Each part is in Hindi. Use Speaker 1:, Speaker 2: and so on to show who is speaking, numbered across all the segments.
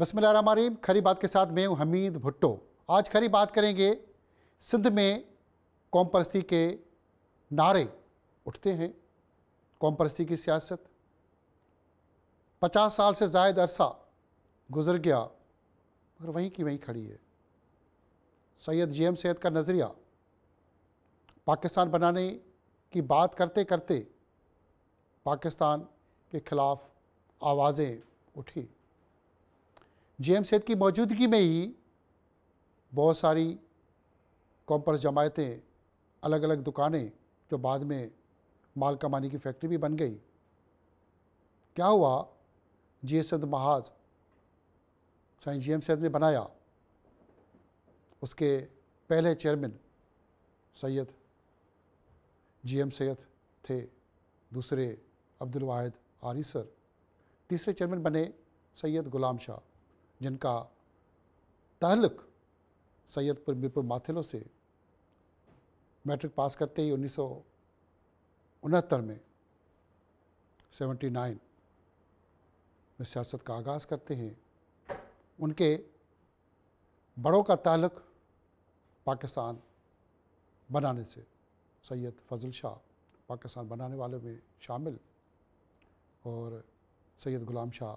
Speaker 1: बिस्मिल्लाहिर्रहमानिर्रहीम। खरी बात के साथ मैं हूं हमीद भुट्टो। आज खरी बात करेंगे। सिंध में कौम परस्ती के नारे उठते हैं। कौम परस्ती की सियासत 50 साल से ज़ायद अरसा गुजर गया मगर वहीं की वहीं खड़ी है। सैयद जी एम सैयद का नज़रिया पाकिस्तान बनाने की बात करते करते पाकिस्तान के ख़िलाफ़ आवाज़ें उठी। जी एम सैयद की मौजूदगी में ही बहुत सारी कौम परस्त जमायतें, अलग अलग दुकानें जो बाद में माल कमाने की फैक्ट्री भी बन गई। क्या हुआ? जी सिंध महाज साईं जी एम सैयद ने बनाया। उसके पहले chairman Syed G M Syed थे, दूसरे अब्दुल वाहिद आरी सर, तीसरे चेयरमैन बने सैयद गुलाम शाह, जिनका ताल्लुक़ सैयदपुर मीरपुर माथिलो से मैट्रिक पास करते ही 1969 में 79 में सियासत का आगाज़ करते हैं। उनके बड़ों का ताल्लुक़ पाकिस्तान बनाने से, सैयद फजल शाह पाकिस्तान बनाने वालों में शामिल और सैयद गुलाम शाह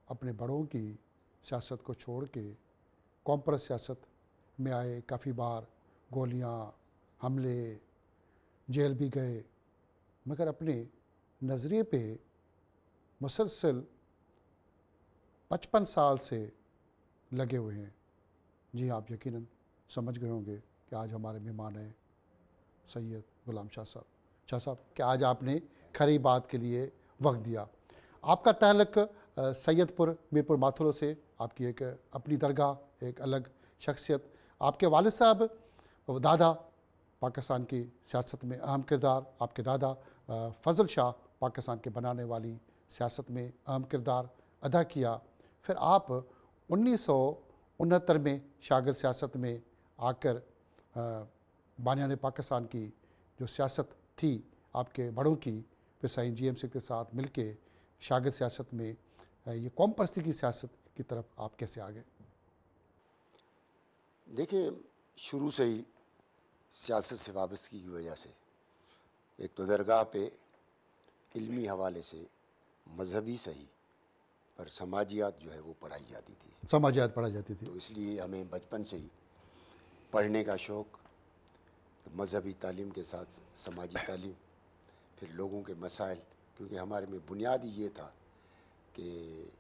Speaker 1: अपने बड़ों की सियासत को छोड़ के कौम परस्त सियासत में आए। काफ़ी बार गोलियां, हमले, जेल भी गए, मगर अपने नज़रिए पे मुसलसल 55 साल से लगे हुए हैं। जी, आप यकीनन समझ गए होंगे कि आज हमारे मेहमान हैं सैयद गुलाम शाह साहब। शाह साहब, क्या आज आपने खरी बात के लिए वक्त दिया? आपका ताल्लुक़ सैयदपुर मीरपुर माथुरो से, आपकी एक अपनी दरगाह, एक अलग शख्सियत। आपके वालिद साहब, दादा पाकिस्तान की सियासत में अहम किरदार, आपके दादा फजल शाह पाकिस्तान के बनाने वाली सियासत में अहम किरदार अदा किया। फिर आप 1969 में शागिर्द सियासत में आकर बानियान पाकिस्तान की जो सियासत थी आपके बड़ों की, फिर साईं जी एम सैयद के साथ मिलके शागिर्द सियासत में ये कौम परस्ती की सियासत की तरफ आप कैसे आ गए?
Speaker 2: देखिए, शुरू से ही सियासत से वाबस्तगी की वजह से एक तो दरगाह पे इल्मी हवाले से मजहबी सही पर समाजियात जो है वो पढ़ाई जाती थी।
Speaker 1: समाजियात पढ़ाई जाती थी।
Speaker 2: तो इसलिए हमें बचपन से ही पढ़ने का शौक़, तो मजहबी तालीम के साथ समाजी तालीम, फिर लोगों के मसाइल, क्योंकि हमारे में बुनियाद ही ये था कि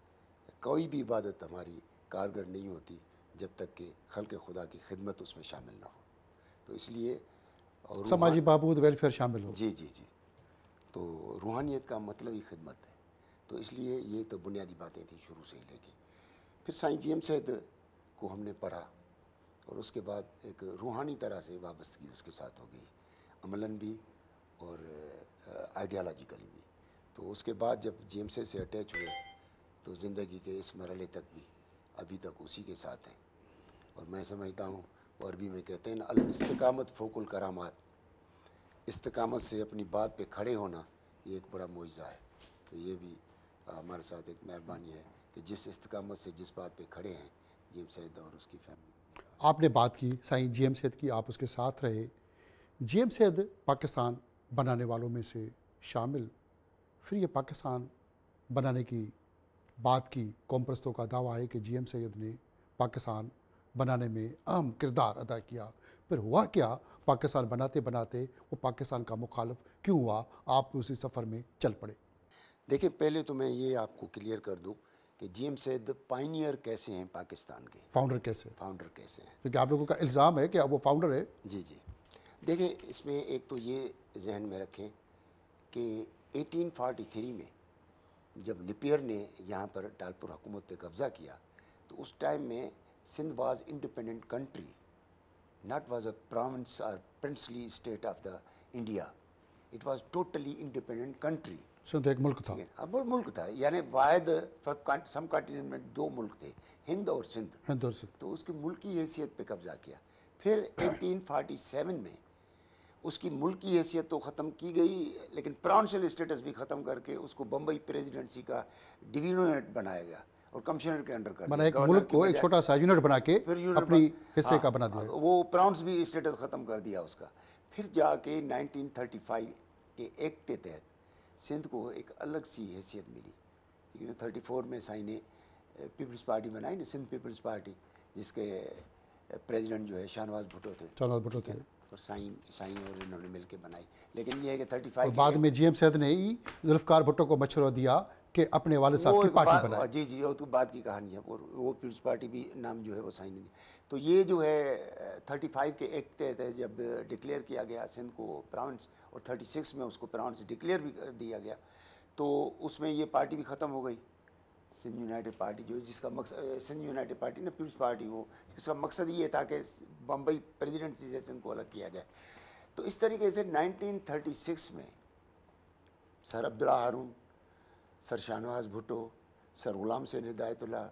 Speaker 2: कोई भी इबादत हमारी कारगर नहीं होती जब तक कि खल्क़ खुदा की खिदमत उसमें शामिल ना हो। तो इसलिए और
Speaker 1: समाजी बहबूद, वेलफेयर शामिल हो।
Speaker 2: जी जी जी। तो रूहानियत का मतलब ही खिदमत है। तो इसलिए ये तो बुनियादी बातें थी शुरू से ही लेके। फिर साईं जी एम सैयद को हमने पढ़ा और उसके बाद एक रूहानी तरह से वाबस्तगी उसके साथ हो गई, अमलन भी और आइडियालॉजिकली भी। तो उसके बाद जब जी एम सैयद से अटैच हुए तो ज़िंदगी के इस मरहले तक भी अभी तक उसी के साथ हैं। और मैं समझता हूँ, और अरबी में कहते हैं ना, अल इस्तिकामत फ़ौकुल करामात, इस्तिकामत से अपनी बात पे खड़े होना ये एक बड़ा मोइज़ा है। तो ये भी हमारे साथ एक मेहरबानी है कि जिस इस्तिकामत से जिस बात पे खड़े हैं जी एम सैयद और उसकी फैमिली।
Speaker 1: आपने बात की साईं जी एम सैयद की, आप उसके साथ रहे। जी एम सैयद पाकिस्तान बनाने वालों में से शामिल। फिर ये पाकिस्तान बनाने की बात की, कौम परस्तों का दावा है कि जी एम सैयद ने पाकिस्तान बनाने में अहम किरदार अदा किया। फिर हुआ क्या? पाकिस्तान बनाते बनाते वो पाकिस्तान का मुखालिफ क्यों हुआ? आप उसी सफ़र में चल पड़े।
Speaker 2: देखिए, पहले तो मैं ये आपको क्लियर कर दूं कि जी एम सैयद पायनियर कैसे हैं पाकिस्तान के,
Speaker 1: फाउंडर कैसे?
Speaker 2: फाउंडर कैसे हैं।
Speaker 1: क्योंकि आप लोगों का इल्ज़ाम है कि अब वो फाउंडर है।
Speaker 2: जी जी। देखिए, इसमें एक तो ये जहन में रखें कि 1843 में जब निपियर ने यहाँ पर टालपुर हुकूमत पे कब्ज़ा किया तो उस टाइम में Sindh was independent country, not was a province और princely state of the India. It was totally independent country.
Speaker 1: Sindh एक मुल्क था।
Speaker 2: अब वो मुल्क था, यानी वाहिद सम कॉन्टिनेंट में दो मुल्क थे, हिंद और सिंध।
Speaker 1: हिंद और सिंध।
Speaker 2: तो उसकी मुल्की हैसियत पे कब्ज़ा किया। फिर 1847 में उसकी मुल्की हैसियत तो ख़त्म की गई, लेकिन प्रोविंशियल स्टेटस भी ख़त्म करके उसको बम्बई प्रेसिडेंसी का डिवीजन बनाया गया और कमिश्नर के अंडर कर
Speaker 1: माना
Speaker 2: दिया।
Speaker 1: एक
Speaker 2: गवर्नर
Speaker 1: मुल्क
Speaker 2: की
Speaker 1: को एक
Speaker 2: बजाय
Speaker 1: छोटा सा यूनिट बना के
Speaker 2: फिर यूनिट
Speaker 1: अपनी हिस्से
Speaker 2: हाँ,
Speaker 1: का बना दिया।
Speaker 2: वो प्राउंस भी स्टेटस ख़त्म कर दिया उसका। फिर जाके 1935 के एक्ट के तहत सिंध को एक अलग सी हैसियत मिली, क्योंकि 34 में साईं ने पीपल्स पार्टी बनाई ना, सिंध पीपल्स पार्टी, जिसके प्रेसिडेंट जो है शाहनवाज भुट्टो थे।
Speaker 1: शाहनवाज भुट्टो थे।
Speaker 2: और साईं और इन्होंने मिलकर बनाई। लेकिन ये है कि
Speaker 1: और
Speaker 2: 35
Speaker 1: बाद में जीएम सैयद ने ही जुल्फ़िकार भुट्टो को मशवरा दिया कि अपने वाले साहब की पार्टी बनाए।
Speaker 2: जी जी, वो तो बाद की कहानी है। और वो पीपल्स पार्टी भी नाम जो है वो साइन ने दिया। तो ये जो है 35 के एक्ट के तहत जब डिक्लेयर किया गया सिंध को प्राउंस, और 36 में उसको प्राउंस डिक्लेयर भी कर दिया गया, तो उसमें ये पार्टी भी ख़त्म हो गई, सिंध यूनाइटेड पार्टी, जो जिसका मकसद सिंध यूनाइटेड पार्टी ना पीपल्स पार्टी, वो जिसका मकसद ये था कि बम्बई प्रेसिडेंसी से सिंध को अलग किया जाए। तो इस तरीके से 1936 में सर अब्दुल्ला हारून, सर शाहनवाज भुट्टो, सर गुलाम हुसैन हिदायतुल्लाह,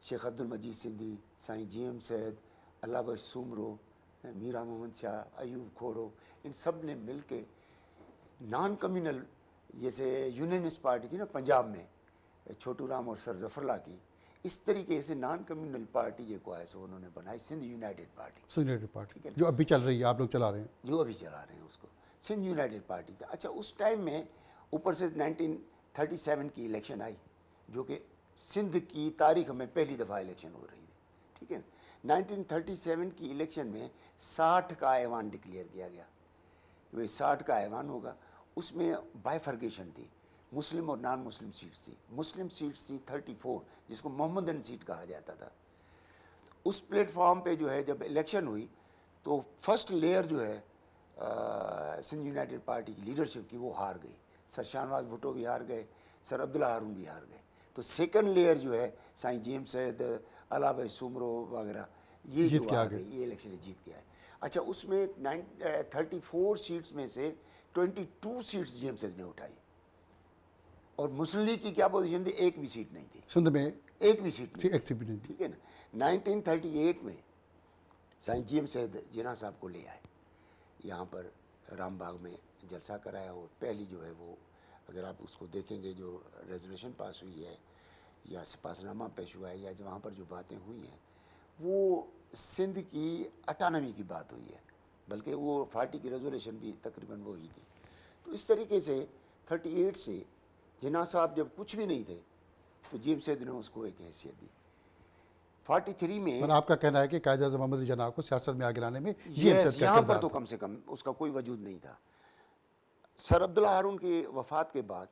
Speaker 2: शेख अब्दुल मजीद सिंधी, साईं जीएम सैयद, अल्लाह बख्श सुमरो, मीरा मोहम्मद शाह, अयूब खोड़ो, इन सब ने मिल के नॉन कम्युनल, जैसे यूनियनिस्ट पार्टी थी ना पंजाब में छोटू राम और सर जफरला की, इस तरीके से नॉन कम्युनल पार्टी जो है सो उन्होंने बनाई Sindh united party.
Speaker 1: Sindh united party
Speaker 2: ठीक है,
Speaker 1: जो अभी चल रही है, आप लोग चला रहे हैं,
Speaker 2: जो अभी चला रहे हैं उसको सिंध यूनाइटेड पार्टी था। अच्छा, उस टाइम में ऊपर से 1937 की इलेक्शन आई, जो कि सिंध की तारीख में पहली दफ़ा इलेक्शन हो रही थी। ठीक है, 1937 की इलेक्शन में 60 का ऐवान डिक्लेयर किया गया कि भाई 60 का ऐवान होगा। उसमें बाइफर्केशन थी, मुस्लिम और नॉन मुस्लिम सीट्स थी। मुस्लिम सीट्स थी 34, जिसको मोहम्मदन सीट कहा जाता था। उस प्लेटफॉर्म पे जो है जब इलेक्शन हुई तो फर्स्ट लेयर जो है सिंध यूनाइटेड पार्टी की लीडरशिप की, वो हार गई। सर शाहनवाज भुट्टो भी हार गए, सर अब्दुल्ला हारून भी हार गए। तो सेकंड लेयर जो है साईं जीएम सैयद, अल्लाह बख्श सुमरो वगैरह, ये
Speaker 1: जीत
Speaker 2: जो
Speaker 1: के
Speaker 2: आ
Speaker 1: आ गए।
Speaker 2: गई, ये इलेक्शन जीत के आए। अच्छा, उसमें 34 सीट्स में से 22 सीट्स जीएम सैयद ने उठाई, और मुस्लिम लीग की क्या पोजीशन थी, एक भी सीट नहीं थी,
Speaker 1: सिंध में
Speaker 2: एक भी सीट नहीं थी।
Speaker 1: एक सीट भी नहीं थी।
Speaker 2: ठीक है ना। 1938 में साईं जीएम सैयद जिन्ना साहब को ले आए, यहाँ पर रामबाग में जलसा कराया, और पहली जो है वो, अगर आप उसको देखेंगे, जो रेजोल्यूशन पास हुई है या सिपासनामा पेश हुआ है, या जो वहाँ पर जो बातें हुई हैं, वो सिंध की अटानमी की बात हुई है, बल्कि वो 40 की रेजोल्यूशन भी तकरीबन वो ही थी। तो इस तरीके से 38 से जिन्ना साहब जब कुछ भी नहीं थे, तो जीएम सैयद ने उसको एक हैसियत दी। 43 में
Speaker 1: मतलब आपका कहना है कि कायद आज़म मोहम्मद अली जिन्ना को सियासत में आगे लाने में जीएम
Speaker 2: यस,
Speaker 1: सैयद का
Speaker 2: यहाँ पर
Speaker 1: किरदार
Speaker 2: तो
Speaker 1: था।
Speaker 2: कम से कम उसका कोई वजूद नहीं था। सर अब्दुल्ला हारून की वफ़ात के बाद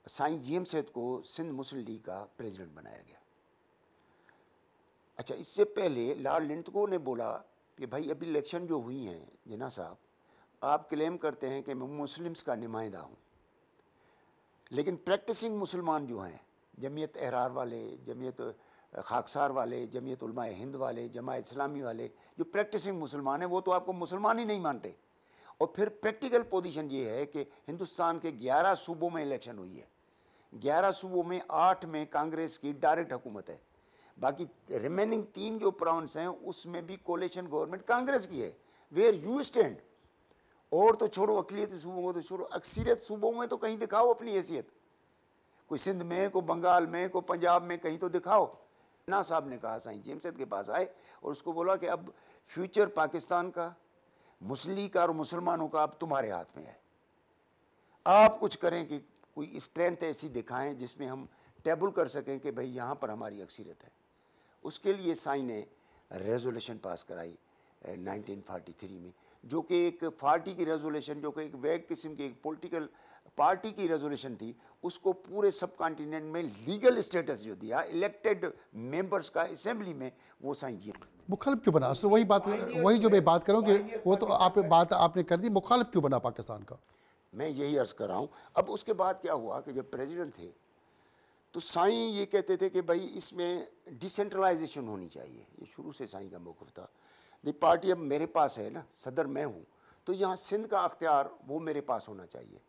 Speaker 2: साईं जीएम सैयद को सिंध मुस्लिम लीग का प्रेसिडेंट बनाया गया। अच्छा, इससे पहले लॉर्ड लिंटको ने बोला कि भाई अभी इलेक्शन जो हुई हैं जिन्ना साहब, आप क्लेम करते हैं कि मैं मुस्लिम्स का नुमाइंदा हूँ, लेकिन प्रैक्टिसिंग मुसलमान जो हैं, जमीयत एहरार वाले, जमीयत खाकसार वाले, जमीयत उलमा हिंद वाले, जमात इस्लामी वाले, जो प्रैक्टिसिंग मुसलमान हैं, वो तो आपको मुसलमान ही नहीं मानते। और फिर प्रैक्टिकल पोजीशन ये है कि हिंदुस्तान के 11 सूबों में इलेक्शन हुई है, 11 सूबों में 8 में कांग्रेस की डायरेक्ट हुकूमत है, बाकी रिमेनिंग 3 जो प्राउंस हैं उसमें भी कोलिशन गवर्नमेंट कांग्रेस की है। वेयर यू स्टैंड, और तो छोड़ो, अकलियती सूबों को तो छोड़ो, अक्सरियत सूबों में तो कहीं दिखाओ अपनी हैसियत, कोई सिंध में, कोई बंगाल में, कोई पंजाब में, कहीं तो दिखाओ। ना साहब ने कहा, साईं जीएम सैयद के पास आए और उसको बोला कि अब फ्यूचर पाकिस्तान का, मुस्लिम लीग का और मुसलमानों का अब तुम्हारे हाथ में है, आप कुछ करें कि कोई स्ट्रेंथ ऐसी दिखाएं जिसमें हम टेबल कर सकें कि भाई यहाँ पर हमारी अक्सरियत है। उसके लिए साईं ने रेजोल्यूशन पास कराई 1943 में, जो कि एक 40 की रेजोल्यूशन, जो कि एक वैग किस्म की एक पॉलिटिकल पार्टी की रेजोल्यूशन थी, उसको पूरे सब कॉन्टिनेंट में लीगल स्टेटस जो दिया इलेक्टेड मेंबर्स का असेंबली में, वो साईं जी।
Speaker 1: मुखालिफ क्यों बना? असल वही जो मैं बात करूँ कि वो तो आपने कर दी, मुखालिफ क्यों बना पाकिस्तान का?
Speaker 2: मैं यही अर्ज़ कर रहा हूँ। अब उसके बाद क्या हुआ कि जब प्रेसिडेंट थे तो साईं ये कहते थे कि भाई इसमें डिसेंट्रलाइजेशन होनी चाहिए, ये शुरू से साईं का मौक़िफ़ था। दी पार्टी अब मेरे पास है ना, सदर मैं हूँ, तो यहाँ सिंध का अख्तियार वो मेरे पास होना चाहिए,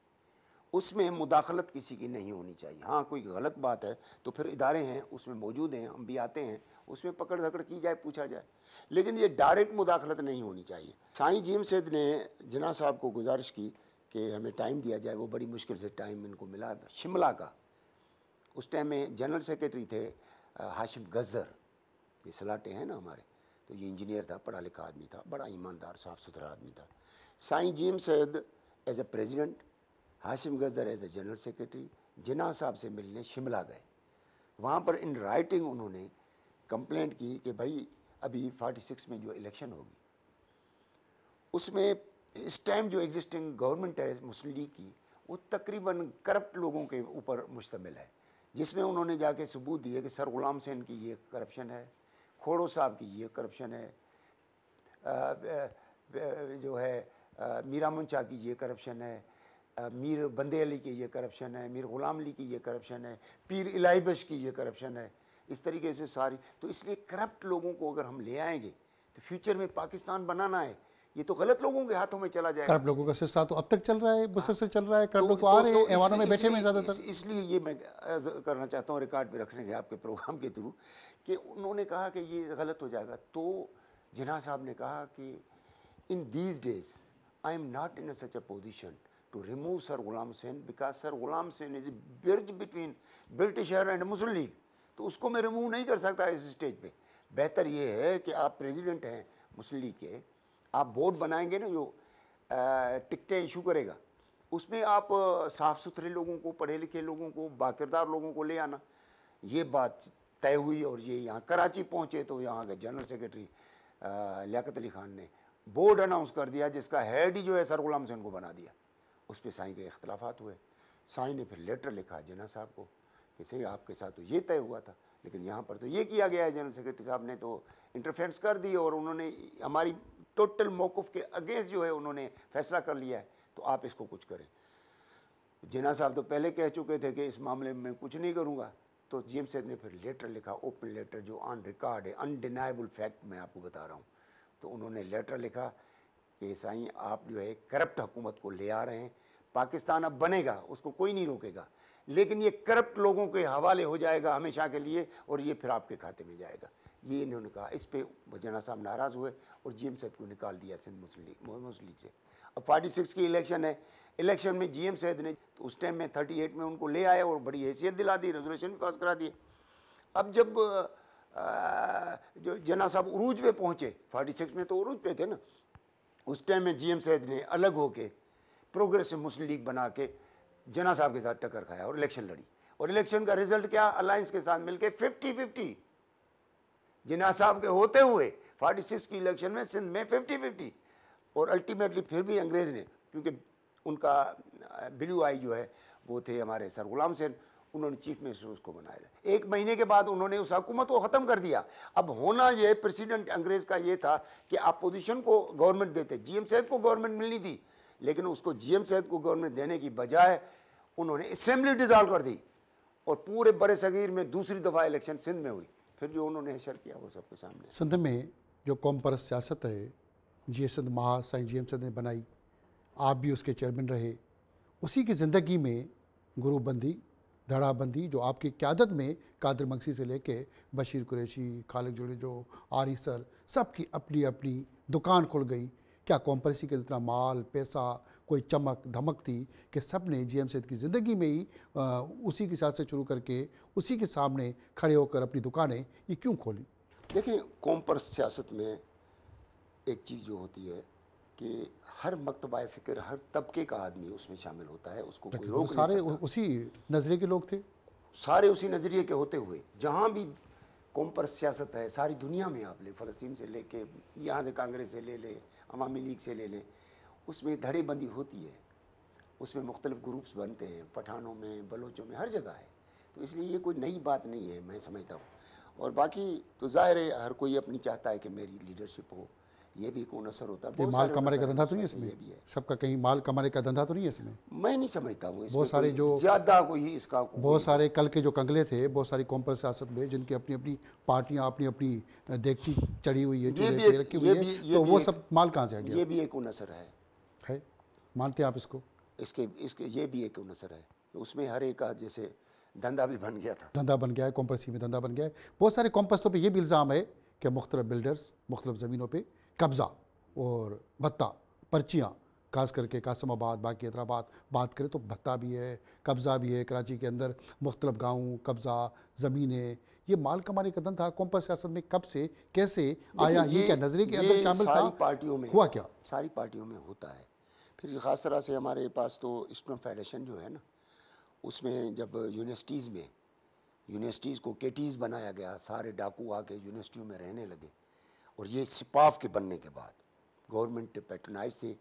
Speaker 2: उसमें मुदाखलत किसी की नहीं होनी चाहिए। हाँ, कोई गलत बात है तो फिर इदारे हैं उसमें मौजूद हैं, हम भी आते हैं, उसमें पकड़ धकड़ की जाए, पूछा जाए, लेकिन ये डायरेक्ट मुदाखलत नहीं होनी चाहिए। साईं जीएम सैयद ने जिन्ना साहब को गुजारिश की कि हमें टाइम दिया जाए, वो बड़ी मुश्किल से टाइम इनको मिला, शिमला का, उस टाइम में जनरल सेक्रेटरी थे हाशिम गज्जर, ये सलाटे हैं ना हमारे, तो ये इंजीनियर था, पढ़ा लिखा आदमी था, बड़ा ईमानदार साफ़ सुथरा आदमी था। Sai GM Syed as a president, Hashim Gajjar as a general secretary जिन्ना साहब से मिलने शिमला गए। वहाँ पर इन राइटिंग उन्होंने कंप्लेंट की कि भाई अभी 46 में जो इलेक्शन होगी उसमें इस टाइम जो एग्जिस्टिंग गवर्नमेंट है मुस्लिम लीग की, वो तकरीबन करप्ट लोगों के ऊपर मुश्तमिल है, जिसमें उन्होंने जाके सबूत दिए कि सर गुलाम हुसैन की ये करप्शन है, खोड़ो साहब की ये करप्शन है, जो है मीरा मुंशा की ये करप्शन है, मीर बंदे अली की ये करप्शन है, मीर ग़ुलाम अली की ये करप्शन है, पीर इलाही बख्श की ये करप्शन है। इस तरीके से सारी, तो इसलिए करप्ट लोगों को अगर हम ले आएंगे तो फ्यूचर में पाकिस्तान बनाना है, ये तो गलत लोगों के हाथों में चला जाएगा।
Speaker 1: करप्ट लोगों का सिलसिला तो अब तक चल रहा है, बरसों से चल रहा है, करप्ट लोग तो आ रहे हैं, ऐवानों में बैठे हुए ज़्यादातर।
Speaker 2: इसलिए ये मैं करना चाहता हूँ रिकॉर्ड पे रखने के आपके प्रोग्राम के थ्रू कि उन्होंने कहा कि ये गलत हो जाएगा। तो जिन्ना साहब ने कहा कि in these days I am not in such a position to remove Sir Ghulam Hussain because Sir Ghulam Hussain is a bridge between Britisher and Muslim League, तो उसको मैं रिमूव नहीं कर सकता इस स्टेज पे। बेहतर ये है कि आप प्रेसिडेंट हैं मुस्लिम लीग के, आप बोर्ड बनाएंगे ना जो टिकटें इशू करेगा, उसमें आप साफ़ सुथरे लोगों को, पढ़े लिखे लोगों को, बाकिरदार लोगों को ले आना। ये बात तय हुई और ये यहाँ कराची पहुँचे तो यहाँ के जनरल सेक्रेटरी लियाकत अली खान ने बोर्ड अनाउंस कर दिया जिसका हेड ही जो है सर गुलाम हुसैन को बना दिया। उस पर साईं के इख्तलाफात हुए। साईं ने फिर लेटर लिखा जिन्ना साहब को कि सही आपके साथ तो ये तय हुआ था, लेकिन यहाँ पर तो ये किया गया है। जनरल सेक्रेटरी साहब ने तो इंटरफेरेंस कर दी और उन्होंने हमारी टोटल मौक़िफ़ के अगेंस्ट जो है उन्होंने फैसला कर लिया है, तो आप इसको कुछ करें। जिन्ना साहब तो पहले कह चुके थे कि इस मामले में कुछ नहीं करूँगा, तो जीएम सैयद ने फिर लेटर लिखा, ओपन लेटर जो ऑन रिकॉर्ड है, अनडिनाइबल फैक्ट मैं आपको बता रहा हूँ। तो उन्होंने लेटर लिखा कि साईं आप जो है करप्ट हुकूमत को ले आ रहे हैं, पाकिस्तान अब बनेगा, उसको कोई नहीं रोकेगा, लेकिन ये करप्ट लोगों के हवाले हो जाएगा हमेशा के लिए और ये फिर आपके खाते में जाएगा। ये इन्होंने कहा। इस पे जिन्ना साहब नाराज़ हुए और जीएम सैयद को निकाल दिया सिंध मुस्लिम लीग से। अब 46 की इलेक्शन है, इलेक्शन में जीएम सैयद ने तो उस टाइम में 38 में उनको ले आए और बड़ी हैसियत दिला दी, रेजोल्यूशन भी पास करा दिए। अब जब जो जिन्ना साहब उरूज पे पहुँचे, 46 में तो उरूज पे थे ना, उस टाइम में जीएम सैयद ने अलग होके प्रोग्रेसिव मुस्लिम लीग बना के जिन्ना साहब के साथ टक्कर खाया और इलेक्शन लड़ी। और इलेक्शन का रिजल्ट क्या, अलायंस के साथ मिलके 50-50 जिन्ना साहब के होते हुए 46 की इलेक्शन में सिंध में 50-50। और अल्टीमेटली फिर भी अंग्रेज़ ने, क्योंकि उनका ब्लू आई जो है वो थे हमारे सर गुलाम हुसैन, उन्होंने चीफ मिनिस्टर उसको बनाया था। 1 महीने के बाद उन्होंने उस हुकूमत को ख़त्म कर दिया। अब होना ये प्रेसिडेंट अंग्रेज़ का ये था कि अपोजिशन को गवर्नमेंट देते, जीएम सैयद को गवर्नमेंट मिलनी थी, लेकिन उसको जीएम सैयद को गवर्नमेंट देने की बजाय उन्होंने असेंबली डिज़ाल्व कर दी और पूरे बड़े सगीर में दूसरी दफ़ा इलेक्शन सिंध में हुई। फिर जो उन्होंने हशर किया वो सबके सामने।
Speaker 1: सिंध में जो कौम परस्त सियासत है, जी सिंध महा साईं जीएम सैयद ने बनाई, आप भी उसके चेयरमैन रहे, उसी की ज़िंदगी में गुरुबंदी, धड़ाबंदी जो आपकी क़यादत में कादिर मक्सी से लेके बशीर कुरैशी, खालिद जुनेजो, आरी सर, सबकी अपनी अपनी दुकान खुल गई। क्या कौम परस्ती के इतना माल पैसा, कोई चमक धमक थी कि सब ने जीएम सैयद की ज़िंदगी में ही उसी के साथ से शुरू करके उसी के सामने खड़े होकर अपनी दुकानें ये क्यों खोली?
Speaker 2: देखिए, कौम परस्त सियासत में एक चीज़ जो होती है कि हर मकतबा फ़िक्र, हर तबके का आदमी उसमें शामिल होता है, उसको कोई रोक नहीं
Speaker 1: सारे
Speaker 2: सकता।
Speaker 1: उसी नज़रिए के लोग थे,
Speaker 2: सारे उसी नज़रिए के होते हुए जहाँ भी कौम परस्त सियासत है सारी दुनिया में, आप ले फ़लस्तीन से लेके यहाँ से कांग्रेस से ले लें, अवामी लीग से ले लें, उसमें धड़ेबंदी होती है, उसमें मुख्तलिफ ग्रुप्स बनते हैं, पठानों में, बलोचों में, हर जगह है। तो इसलिए ये कोई नई बात नहीं है, मैं समझता हूँ। और बाकी तो ज़ाहिर है हर कोई अपनी चाहता है कि मेरी लीडरशिप हो, ये भी कोई असर होता है।
Speaker 1: माल कमाने का धंधा तो नहीं है इसमें, सबका कहीं माल कमाने का धंधा तो नहीं है इसमें?
Speaker 2: मैं नहीं समझता हूँ
Speaker 1: बहुत सारे जो
Speaker 2: ज़्यादा कोई इसका
Speaker 1: बहुत सारे कल के जो कंगले थे, बहुत सारी कौम परस्त सियासत में जिनकी अपनी अपनी पार्टियां, अपनी अपनी देखची चढ़ी हुई है, चूल्हे रखी हुई है, तो वो सब माल कहाँ से आ गया?
Speaker 2: ये भी एक उनसर है,
Speaker 1: मानते हैं आप इसको?
Speaker 2: इसके ये भी एक उनसर है, उसमें हर एक का जैसे धंधा भी बन गया था,
Speaker 1: धंधा बन गया है, कौम परस्ती में धंधा बन गया है। बहुत सारे कौम परस्तों पर यह भी इल्ज़ाम है कि मुख्तलिफ बिल्डर्स मुख्तलिफ ज़मीनों पर कब्ज़ा और भत्ता, पर्चियाँ, खास करके कासमाबाद, बाकी हैदराबाद बात करें तो भत्ता भी है, कब्ज़ा भी है, कराची के अंदर मुख्तलिफ गाँव, कब्ज़ा, ज़मीनें, ये माल कमाने का धंधा कौम पर सियासत में कब से कैसे
Speaker 2: देखिए
Speaker 1: आया, ये क्या नज़रिए के अंदर शामिल था,
Speaker 2: सारी पार्टियों में
Speaker 1: हुआ क्या?
Speaker 2: सारी पार्टियों में होता है। फिर ख़ास तरह से हमारे पास तो स्टूडेंट फेडरेशन जो है ना, उसमें जब यूनिवर्सिटीज़ को केटीज़ बनाया गया, सारे डाकू आके यूनिवर्सिटियों में रहने लगे, और ये सिपाफ के बनने के बाद गवर्नमेंट पैट्रनाइज थे,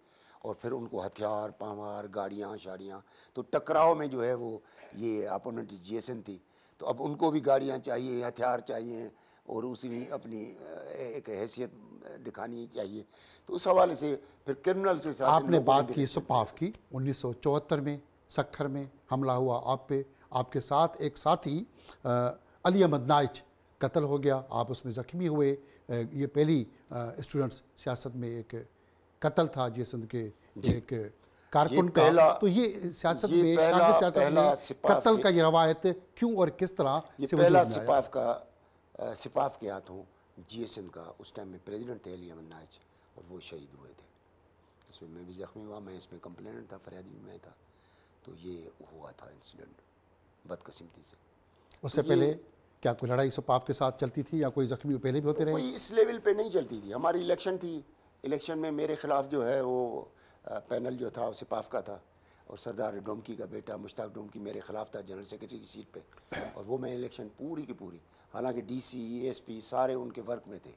Speaker 2: और फिर उनको हथियार पामार गाड़ियाँ शाड़ियाँ, तो टकराव में जो है वो ये अपोनेंट जीएसएन थी, तो अब उनको भी गाड़ियाँ चाहिए, हथियार चाहिए, और उसी अपनी एक हैसियत दिखानी चाहिए। तो उस हवाले से फिर क्रिमिनल के साथ इन
Speaker 1: आपने
Speaker 2: लोगों ने
Speaker 1: बात
Speaker 2: भी
Speaker 1: की सपाफ की, 1974 में सक्खर में हमला हुआ आप पे, आपके साथ एक साथी अली अहमद नाइच कत्ल हो गया, आप उसमें ज़ख्मी हुए। ये पहली स्टूडेंट्स सियासत में एक कत्ल था जिस उनके एक कारकुन का, तो ये सियासत में, शागिद सियासत में कत्ल का ये रवायत क्यों और किस तरह
Speaker 2: ये
Speaker 1: से
Speaker 2: पहला
Speaker 1: वजूद में आया?
Speaker 2: सिपाफ के हाथों जीएसएन का उस टाइम में प्रेसिडेंट थे अली अहमद नाइच, और वो शहीद हुए थे। इसमें मैं भी ज़ख्मी हुआ, मैं इसमें कंप्लेनेंट था, फरियादी भी मैं था। तो ये हुआ था इंसिडेंट बदकिस्मती से।
Speaker 1: उससे
Speaker 2: तो
Speaker 1: पहले क्या कोई लड़ाई सपाफ के साथ चलती थी या कोई ज़ख्मी पहले भी होते रहे?
Speaker 2: कोई इस लेवल पे नहीं चलती थी। हमारी इलेक्शन थी, इलेक्शन में मेरे ख़िलाफ़ जो है वो पैनल जो था वो सिपाफ का था, और सरदार डोमकी का बेटा मुश्ताक डोमकी मेरे ख़िलाफ़ था जनरल सेक्रेटरी की सीट पे, और वो मैं इलेक्शन पूरी की पूरी, हालांकि डीसी एएसपी सारे उनके वर्क में थे।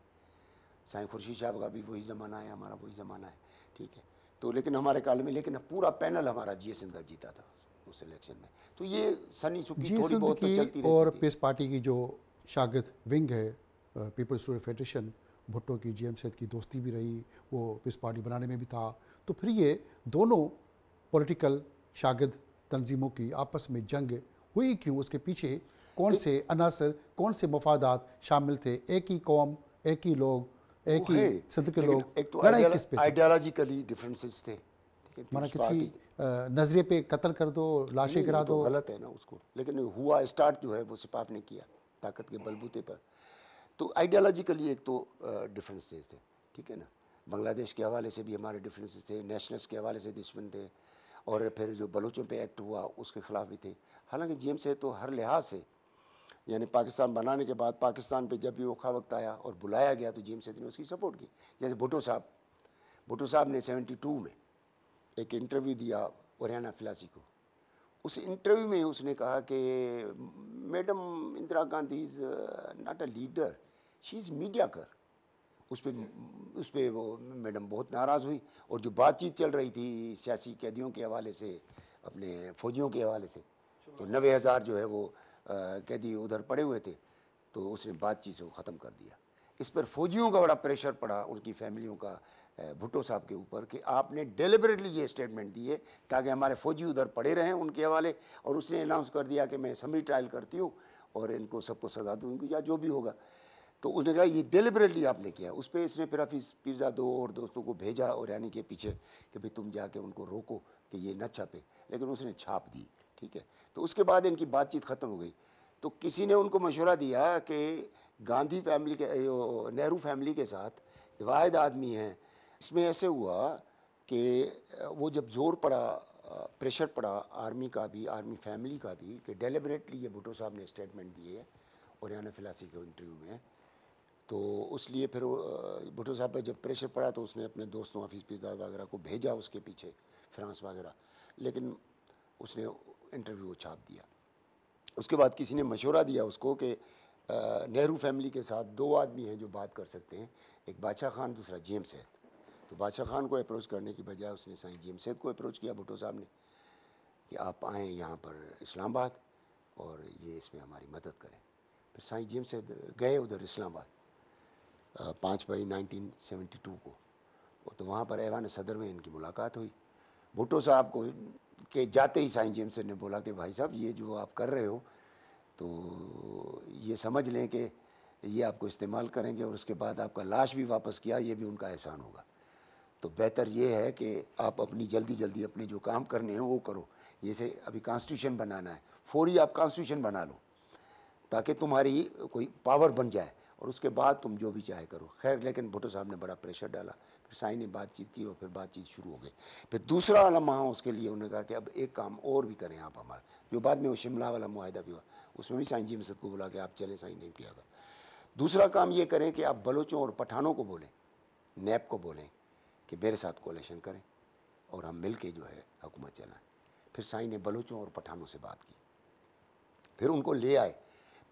Speaker 2: साईं खुर्शीद साहब का भी वही ज़माना है, हमारा वही ज़माना है, ठीक है। तो लेकिन हमारे काल में लेकिन पूरा पैनल हमारा जीएसएन का जीता था उस इलेक्शन में। तो ये सनी सुखी थोड़ी बहुत तो चलती रहती
Speaker 1: और
Speaker 2: थी।
Speaker 1: पीस पार्टी की जो शागिद विंग है, पीपल्स स्टूडेंट फेडरेशन, भुट्टो की जीएम सैद की दोस्ती भी रही, वो पीस पार्टी बनाने में भी था। तो फिर ये दोनों पॉलिटिकल शागिद तंजीमों की आपस में जंग हुई क्यों? उसके पीछे कौन से अनासर, कौन से मफादात शामिल थे? एक ही कौम, एक ही लोग, एक ही सिंध के लोग,
Speaker 2: एक तो
Speaker 1: लड़ाई किस पे थी?
Speaker 2: आइडियोलॉजिकली डिफरेंसेस थे, ठीक है।
Speaker 1: माना
Speaker 2: पीपल्स
Speaker 1: किसी
Speaker 2: पार्टी
Speaker 1: नजरिए पे कत्ल कर दो, लाशें
Speaker 2: नहीं,
Speaker 1: गिरा
Speaker 2: वो तो
Speaker 1: दो,
Speaker 2: गलत है ना उसको, लेकिन हुआ स्टार्ट जो है वो सिपाफ ने किया ताकत के बलबूते पर। तो आइडियोलॉजिकली एक तो डिफरेंसेस थे, ठीक है ना। बांग्लादेश के हवाले से भी हमारे डिफरेंसेस थे, नेशनल्स के हवाले से दुश्मन थे, और फिर जो बलोचों पे एक्ट हुआ उसके ख़िलाफ़ भी थे। हालांकि जीएम से तो हर लिहाज से, यानी पाकिस्तान बनाने के बाद पाकिस्तान पे जब भी औखा वक्त आया और बुलाया गया तो जीएम सेठ ने उसकी सपोर्ट की। जैसे भुट्टो साहब ने 72 में एक इंटरव्यू दिया ओरियाना फिलासी को। उस इंटरव्यू में उसने कहा कि madam Indira Gandhi is not a leader, she is mediocre. उस पर वो मैडम बहुत नाराज़ हुई, और जो बातचीत चल रही थी सियासी कैदियों के हवाले से, अपने फ़ौजियों के हवाले से, तो 90,000 जो है वो कैदी उधर पड़े हुए थे, तो उसने बातचीत से वो ख़त्म कर दिया। इस पर फ़ौजियों का बड़ा प्रेशर पड़ा, उनकी फैमिलियों का, भुट्टो साहब के ऊपर, कि आपने डेलिबरेटली ये स्टेटमेंट दिए ताकि हमारे फ़ौजी उधर पड़े रहें उनके हवाले, और उसने अनाउंस कर दिया कि मैं समरी ट्रायल करती हूँ और इनको सबको सजा दूँगी या जो भी होगा। तो उसने कहा ये डेलिबरेटली आपने किया। उस पर इसने फिर हाफिज़ पीरजा दो और दोस्तों को भेजा और यानी के पीछे कि भाई तुम जाके उनको रोको कि ये न छापे, लेकिन उसने छाप दी, ठीक है। तो उसके बाद इनकी बातचीत ख़त्म हो गई। तो किसी ने उनको मशवरा दिया कि गांधी फैमिली के, नेहरू फैमिली के साथ वाहिद आदमी हैं। इसमें ऐसे हुआ कि वो जब ज़ोर पड़ा, प्रेशर पड़ा आर्मी का भी, आर्मी फैमिली का भी, कि डेलिबरेटली ये भुट्टो साहब ने स्टेटमेंट दिए ओरियाना फिलासी के इंटरव्यू में, तो उसलिए फिर भुट्टो साहब पर जब प्रेशर पड़ा तो उसने अपने दोस्तों हाफिज़ पीरजा वगैरह को भेजा उसके पीछे, फ्रांस वगैरह, लेकिन उसने इंटरव्यू छाप दिया। उसके बाद किसी ने मशवरा दिया उसको कि नेहरू फैमिली के साथ दो आदमी हैं जो बात कर सकते हैं, एक बादशाह खान, दूसरा जीएम सैद। तो बादशाह खान को अप्रोच करने की बजाय उसने साईं जीएम सैद को अप्रोच किया भुट्टो साहब ने कि आप आएँ यहाँ पर इस्लामाबाद और ये इसमें हमारी मदद करें। फिर साईं जीएम सैद गए उधर इस्लामाबाद 5 मई 1972 को, तो वहाँ पर ऐवान सदर में इनकी मुलाकात हुई। भुट्टो साहब को के जाते ही साईं जेम्स ने बोला कि भाई साहब ये जो आप कर रहे हो तो ये समझ लें कि ये आपको इस्तेमाल करेंगे और उसके बाद आपका लाश भी वापस किया, ये भी उनका एहसान होगा। तो बेहतर ये है कि आप अपनी जल्दी अपने जो काम करने हैं वो करो। जैसे अभी कॉन्स्टिट्यूशन बनाना है, फौरी आप कॉन्स्टिट्यूशन बना लो ताकि तुम्हारी कोई पावर बन जाए, और उसके बाद तुम जो भी चाहे करो। खैर लेकिन भुट्टो साहब ने बड़ा प्रेशर डाला, फिर साईं ने बातचीत की और फिर बातचीत शुरू हो गई। फिर दूसरा लम्हा उसके लिए उन्होंने कहा कि अब एक काम और भी करें आप हमारा, जो बाद में वो शिमला वाला मुआहिदा भी हुआ, उसमें भी साईं जी मसद को बोला कि आप चले, साईं ने किया था। दूसरा काम ये करें कि आप बलोचों और पठानों को बोलें, नैब को बोलें कि मेरे साथ कोलेशन करें और हम मिल के जो है हुकूमत चलाएँ। फिर साईं ने बलोचों और पठानों से बात की, फिर उनको ले आए।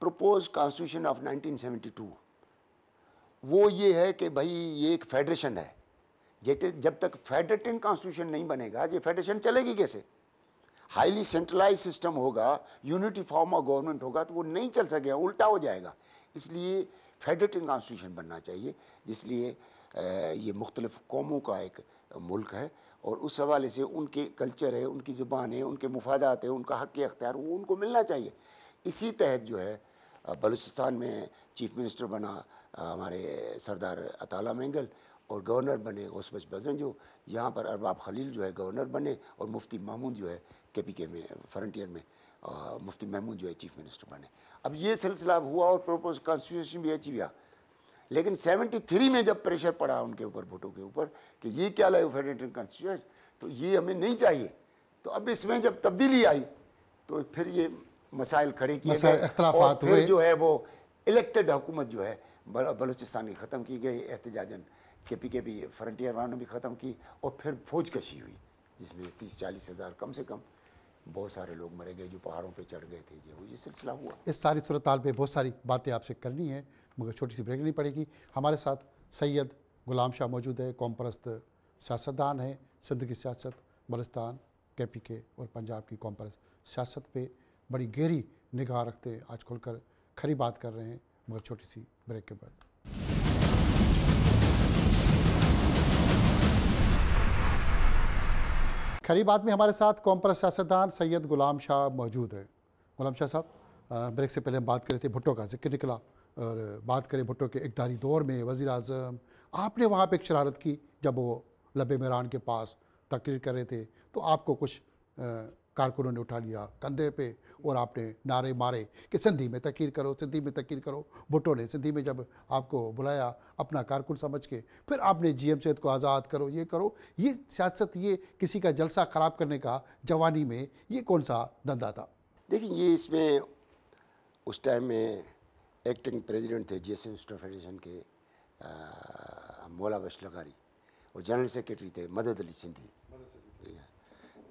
Speaker 2: प्रपोज कॉन्स्टिट्यूशन ऑफ 1972 वो ये है कि भाई ये एक फेडरेशन है, जब तक फेडरेटिंग कॉन्स्टिट्यूशन नहीं बनेगा ये फेडरेशन चलेगी कैसे? हाईली सेंट्रलाइज सिस्टम होगा, यूनिटी फॉर्म ऑफ गवर्नमेंट होगा तो वो नहीं चल सकेगा, उल्टा हो जाएगा। इसलिए फेडरेटिंग कॉन्स्टिट्यूशन बनना चाहिए, जिसलिए ये मुख्तलिफ कौमों का एक मुल्क है और उस हवाले से उनके कल्चर है, उनकी ज़ुबान है, उनके मुफादात है, उनका हक़ अख्तियार वो उनको मिलना चाहिए। इसी तहत जो है बलूचिस्तान में चीफ मिनिस्टर बना हमारे सरदार अताला मेंगल और गवर्नर बने गौसबश बजंजो। यहाँ पर अरबाब खलील जो है गवर्नर बने और मुफ्ती महमूद जो है KPK में फ्रंटियर में मुफ्ती महमूद जो है चीफ मिनिस्टर बने। अब ये सिलसिला हुआ और प्रपोज कॉन्स्टिट्यूशन भी अचीव हुआ, लेकिन 73 में जब प्रेशर पड़ा उनके ऊपर, भुट्टो के ऊपर कि ये क्या लाए फेडरेटिंग कॉन्स्टिट्यूशन, तो ये हमें नहीं चाहिए। तो अब इसमें जब तब्दीली आई तो फिर ये मसाइल खड़े किए गए और फिर जो है वो इलेक्टेड हुकूमत जो है बलूचिस्तान की ख़त्म की गई, एहतजाजन KPK भी फ्रंटियर वालों ने भी ख़त्म की और फिर फौज कशी हुई जिसमें 30-40 हज़ार कम से कम बहुत सारे लोग मरे गए जो पहाड़ों पे चढ़ गए थे। ये सिलसिला हुआ।
Speaker 1: इस सारी सूरत हाल पे बहुत सारी बातें आपसे करनी है, मगर छोटी सी ब्रेक लेनी पड़ेगी। हमारे साथ सैयद गुलाम शाह मौजूद है, कौम परस्त सियासतदान है, सिंध की सियासत, बलूचिस्तान, KPK और पंजाब की कौम परस्त सियासत पे बड़ी गहरी निगाह रखते हैं, आज खुलकर खरी बात कर रहे हैं, मगर छोटी सी ब्रेक के बाद। खरी बात में हमारे साथ कौम परस्त सियासतदान सैयद गुलाम शाह मौजूद है। गुलाम शाह साहब, ब्रेक से पहले हम बात कर रहे थे, भुट्टो का जिक्र निकला और बात करें भुट्टो के इक़्तिदारी दौर में वज़ीर आज़म, आपने वहाँ पे एक शरारत की जब वो लबे मेरान के पास तकरीर कर रहे थे तो आपको कुछ कारकुनों ने उठा लिया कंधे पे और आपने नारे मारे कि सिंधी में तकरीर करो, सिंधी में तकरीर करो। भुट्टो ने सिंधी में जब आपको बुलाया अपना कारकुन समझ के, फिर आपने GM सैयद को आज़ाद करो, ये करो। ये सियासत, ये किसी का जलसा ख़राब करने का जवानी में ये कौन सा धंधा था?
Speaker 2: देखिए, ये इसमें उस टाइम में एक्टिंग प्रेसिडेंट थे GSM स्टूडेंट फेडरेशन के मौला बख्श लगारी और जनरल सेक्रेटरी थे मदद अली सिंधी।